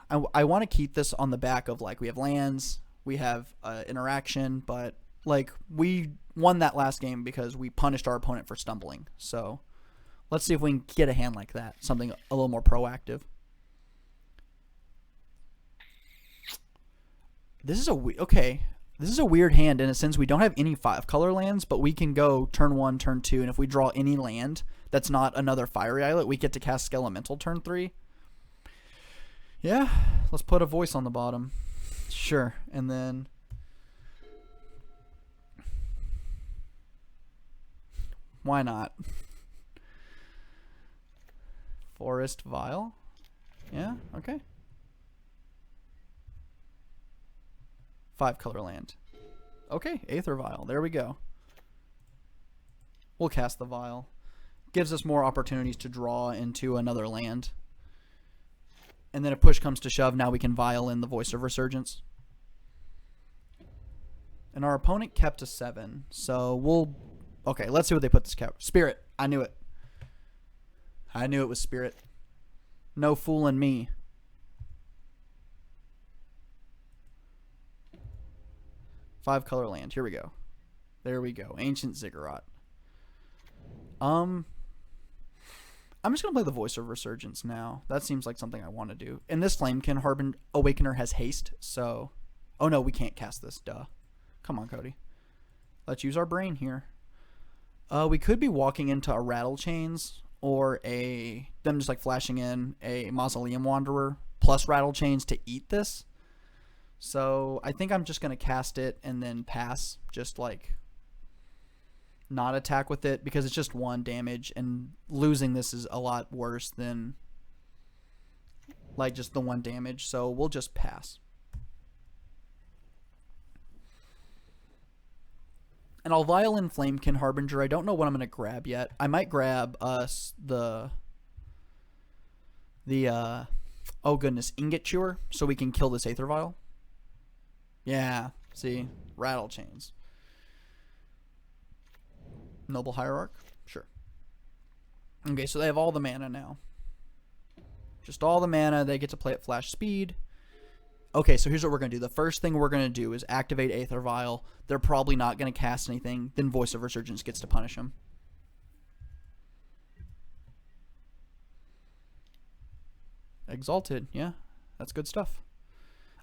I want to keep this on the back of, like, we have lands, we have interaction, but, like, we won that last game because we punished our opponent for stumbling. So let's see if we can get a hand like that, something a little more proactive. This is a weird hand in a sense. We don't have any 5-color lands, but we can go turn 1, turn 2, and if we draw any land that's not another Fiery Islet, we get to cast Skelemental turn 3. Yeah, let's put a Voice on the bottom. Sure, and then why not? Forest Vial. Yeah, okay. 5-color land. Okay, Aether Vial. There we go. We'll cast the Vial. Gives us more opportunities to draw into another land. And then if push comes to shove, now we can Vial in the Voice of Resurgence. And our opponent kept a 7. So we'll... Okay, let's see what they put this cap. Spirit. I knew it. I knew it was Spirit. No fooling me. 5-color land. Here we go. There we go. Ancient Ziggurat. I'm just going to play the Voice of Resurgence now. That seems like something I want to do. And this Flamekin Awakener has haste, so... Oh no, we can't cast this. Duh. Come on, Cody. Let's use our brain here. We could be walking into a Rattle Chains or them just like flashing in a Mausoleum Wanderer plus Rattle Chains to eat this. So I think I'm just going to cast it and then pass. Just like not attack with it because it's just 1 damage, and losing this is a lot worse than like just the 1 damage. So we'll just pass. And I'll Vial in Flamekin Harbinger. I don't know what I'm going to grab yet. I might grab the oh goodness, Ingot Chewer, so we can kill this Aether Vial. Yeah, see? Rattle Chains. Noble Hierarch? Sure. Okay, so they have all the mana now. Just all the mana. They get to play at flash speed. Okay, so here's what we're going to do. The first thing we're going to do is activate Aether Vial. They're probably not going to cast anything. Then Voice of Resurgence gets to punish them. Exalted, yeah. That's good stuff.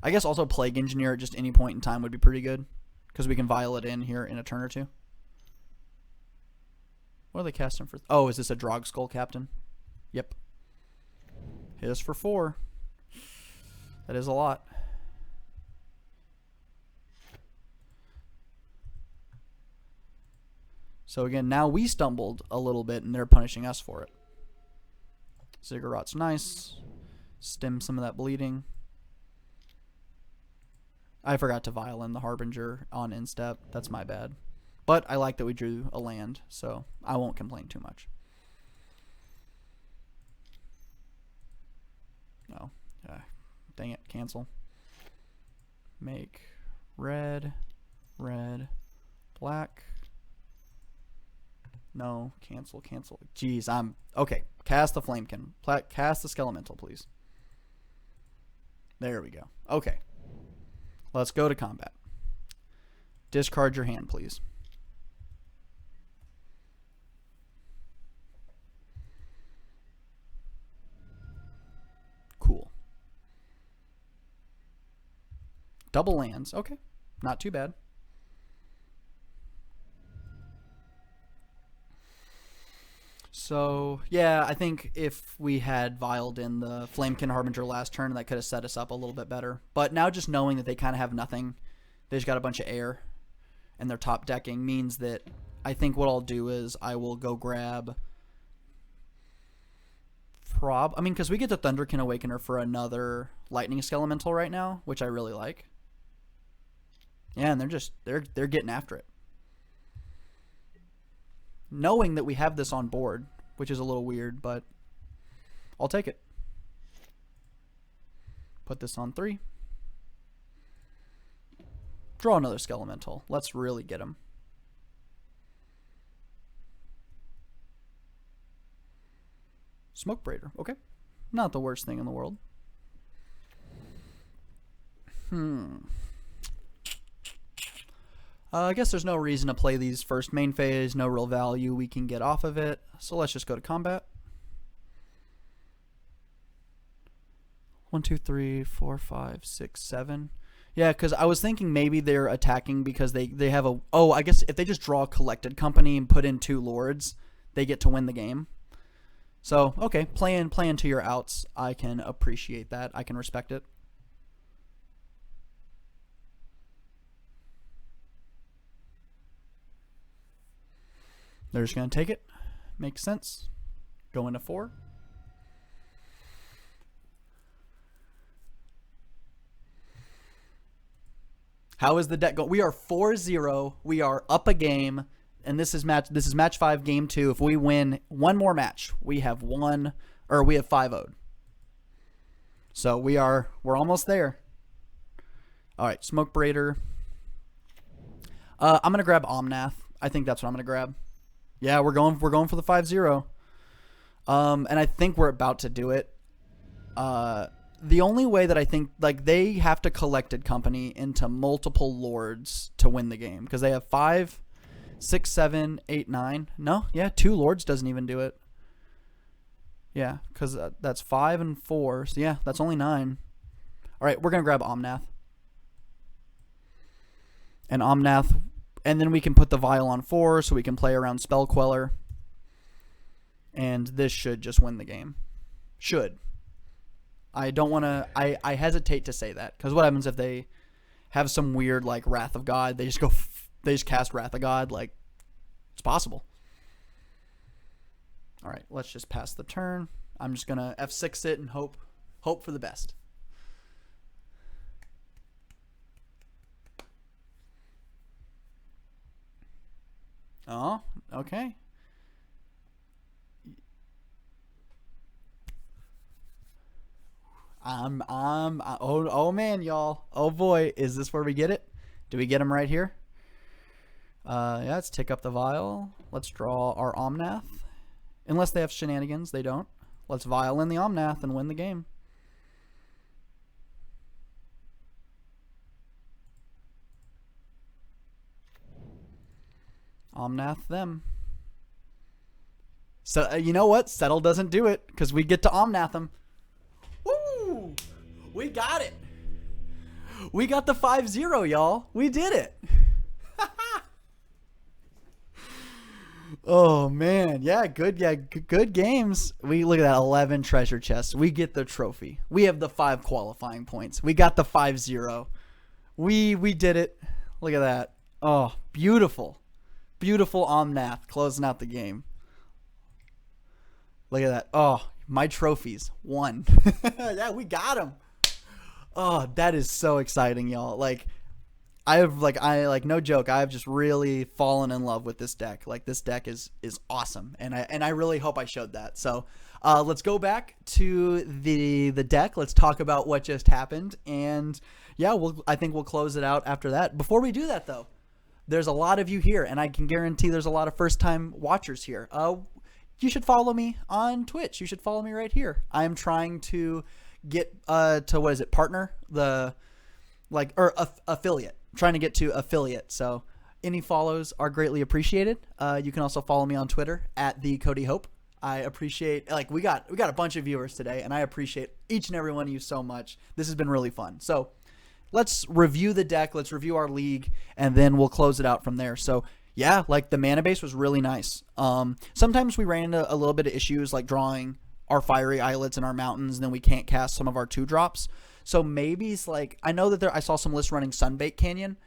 I guess also Plague Engineer at just any point in time would be pretty good, because we can Vial it in here in a turn or two. What are they casting for? Oh, is this a Drog Skull Captain? Yep. Hit us for 4. That is a lot. So again, now we stumbled a little bit, and they're punishing us for it. Ziggurat's nice. Stem some of that bleeding. I forgot to vial in the Harbinger on instep. That's my bad. But I like that we drew a land, so I won't complain too much. Oh, dang it, cancel. Make red, red, black. No, cancel, cancel. Jeez, okay. Cast the Flamekin. Cast the Skelemental, please. There we go. Okay. Let's go to combat. Discard your hand, please. Cool. Double lands. Okay. Not too bad. So, yeah, I think if we had vialed in the Flamekin Harbinger last turn, that could have set us up a little bit better. But now just knowing that they kind of have nothing, they just got a bunch of air, and they're top decking, means that I think what I'll do is I will go grab... because we get the Thunderkin Awakener for another Lightning Skelemental right now, which I really like. Yeah, and they're getting after it. Knowing that we have this on board, which is a little weird, but I'll take it. Put this on 3. Draw another Skelemental. Let's really get him. Smoke Braider. Okay. Not the worst thing in the world. I guess there's no reason to play these first main phase. No real value we can get off of it. So let's just go to combat. 1, 2, 3, 4, 5, 6, 7. Yeah, because I was thinking maybe they're attacking because they have a... Oh, I guess if they just draw a Collected Company and put in 2 Lords, they get to win the game. So, okay, play into your outs. I can appreciate that. I can respect it. They're just going to take it. Makes sense. Go into 4. How is the deck going? We are 4-0. We are up a game. And this is match 5, game 2. If we win one more match, we have 5-0'd. So we're almost there. All right, Smoke Braider. I'm gonna grab Omnath. I think that's what I'm gonna grab. Yeah, we're going for the 5-0. And I think we're about to do it. The only way that I think, like, they have to Collected Company into multiple Lords to win the game because they have 5, 6, 7, 8, 9. No, yeah, 2 Lords doesn't even do it. Yeah, because that's 5 and 4. So yeah, that's only 9. All right, we're gonna grab Omnath. And Omnath, and then we can put the Vial on 4 so we can play around Spell Queller. And this should just win the game. Should. I don't want to... I hesitate to say that. Because what happens if they have some weird, like, Wrath of God? They just cast Wrath of God. Like, it's possible. All right, let's just pass the turn. I'm just going to F6 it and hope for the best. Oh, okay. Oh man, y'all. Oh boy, is this where we get it? Do we get him right here? Yeah, let's tick up the Vial. Let's draw our Omnath. Unless they have shenanigans, they don't. Let's Vial in the Omnath and win the game. Omnath them. So you know what? Settle doesn't do it because we get to Omnath them. Woo! We got it. We got the 5-0, y'all. We did it. Oh man, yeah, good games. We look at that 11 treasure chests. We get the trophy. We have the 5 qualifying points. We got the 5-0. We did it. Look at that. Oh, beautiful. Beautiful Omnath closing out the game. Look at that. Oh, my trophies. 1. Yeah, we got him. Oh, that is so exciting, y'all. Like, no joke, I've just really fallen in love with this deck. Like, this deck is awesome, and I really hope I showed that. So let's go back to the deck. Let's talk about what just happened, and yeah, I think we'll close it out after that. Before we do that, though, there's a lot of you here, and I can guarantee there's a lot of first-time watchers here. You should follow me on Twitch. You should follow me right here. I'm trying to get to, what is it, partner? Affiliate. Trying to get to affiliate. So any follows are greatly appreciated. You can also follow me on Twitter at the Cody Hope. I appreciate, like, we got a bunch of viewers today, and I appreciate each and every one of you so much. This has been really fun. So let's review the deck. Let's review our league, and then we'll close it out from there. So yeah, like, the mana base was really nice. Sometimes we ran into a little bit of issues, like drawing our fiery islets and our mountains, and then we can't cast some of our 2-drops. So maybe it's like, I know that I saw some lists running Sunbait Canyon.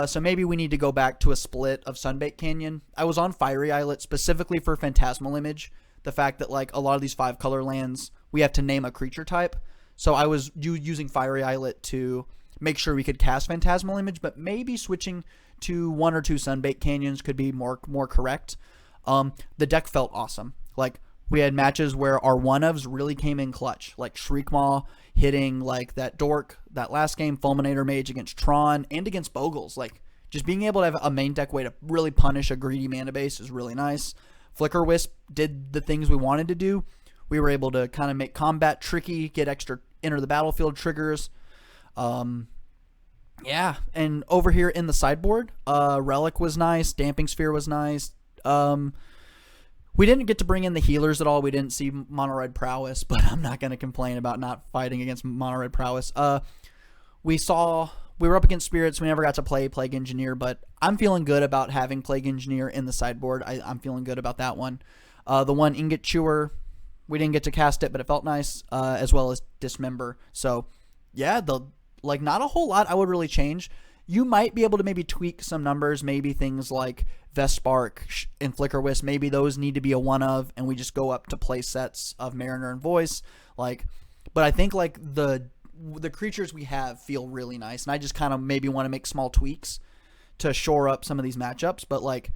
So maybe we need to go back to a split of Sunbait Canyon. I was on Fiery Islet specifically for Phantasmal Image. The fact that, like, a lot of these 5-color lands, we have to name a creature type. So I was using Fiery Islet to make sure we could cast Phantasmal Image, but maybe switching to 1 or 2 Sunbait Canyons could be more correct. The deck felt awesome. Like, we had matches where our 1-ofs really came in clutch, like Shriekmaw hitting, like, that Dork, that last game, Fulminator Mage against Tron, and against Bogles. Like, just being able to have a main deck way to really punish a greedy mana base is really nice. Flicker Wisp did the things we wanted to do. We were able to kind of make combat tricky, get extra enter the battlefield triggers. Yeah, and over here in the sideboard, Relic was nice, Damping Sphere was nice. We didn't get to bring in the healers at all. We didn't see Mono Red Prowess, but I'm not going to complain about not fighting against Mono Red Prowess. We were up against Spirits. We never got to play Plague Engineer, but I'm feeling good about having Plague Engineer in the sideboard. I'm feeling good about that one. The one Ingot Chewer, we didn't get to cast it, but it felt nice, as well as Dismember. So, yeah, not a whole lot I would really change. You might be able to maybe tweak some numbers, maybe things like Vespark and Flicker Wisp, maybe those need to be a 1-of, and we just go up to play sets of Mariner and Voice. But I think, like, the creatures we have feel really nice, and I just kind of maybe want to make small tweaks to shore up some of these matchups. But, like,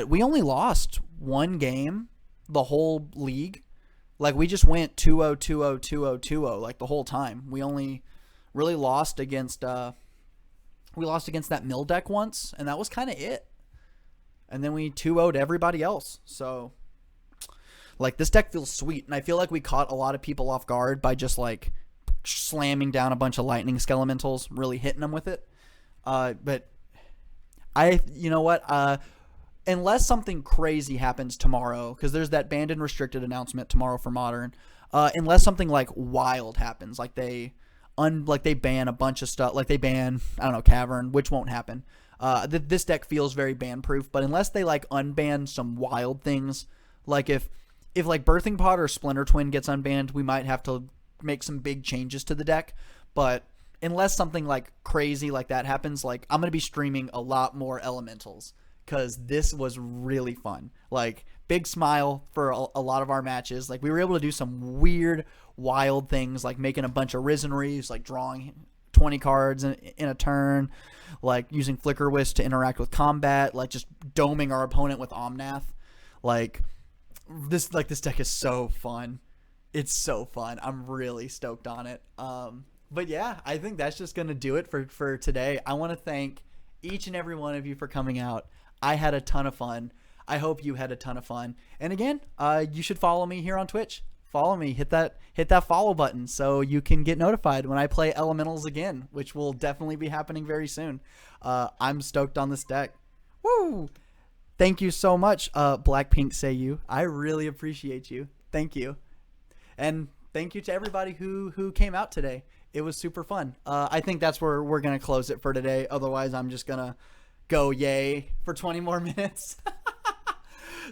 we only lost 1 game the whole league. Like, we just went 2-0, 2-0, 2-0, 2-0, like, the whole time. We only really lost against that mill deck once, and that was kind of it. And then we 2-0'd everybody else. So, like, this deck feels sweet, and I feel like we caught a lot of people off guard by just, like, slamming down a bunch of lightning skelementals, really hitting them with it. But you know what? Unless something crazy happens tomorrow, because there's that banned and restricted announcement tomorrow for Modern. Unless something, like, wild happens, like they ban a bunch of stuff, like they ban, I don't know, Cavern, which won't happen. This deck feels very ban proof, but unless they, like, unban some wild things, like if like Birthing Pod or Splinter Twin gets unbanned, we might have to make some big changes to the deck. But unless something, like, crazy like that happens, like, I'm gonna be streaming a lot more Elementals, because this was really fun. Like, big smile for a lot of our matches. Like, we were able to do some weird, wild things, like making a bunch of Risen Reefs, like drawing 20 cards in a turn, like using Flicker Wisp to interact with combat, like just doming our opponent with Omnath. Like, this deck is so fun. It's so fun. I'm really stoked on it. But yeah, I think that's just gonna do it for today. I want to thank each and every one of you for coming out. I had a ton of fun. I hope you had a ton of fun. And again, you should follow me here on Twitch. Follow me. Hit that follow button so you can get notified when I play Elementals again, which will definitely be happening very soon. I'm stoked on this deck. Woo! Thank you so much, Blackpink Say You. I really appreciate you. Thank you. And thank you to everybody who came out today. It was super fun. I think that's where we're going to close it for today. Otherwise, I'm just going to go yay for 20 more minutes.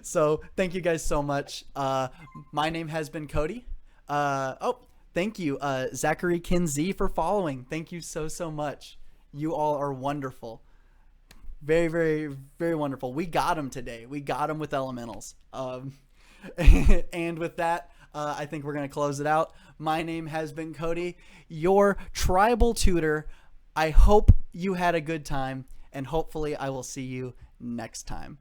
So thank you guys so much. My name has been Cody. Thank you, Zachary Kinsey, for following. Thank you so much. You all are wonderful. Very, very, very wonderful. We got him today. We got him with elementals. And with that, I think we're going to close it out. My name has been Cody, your tribal tutor. I hope you had a good time, and hopefully I will see you next time.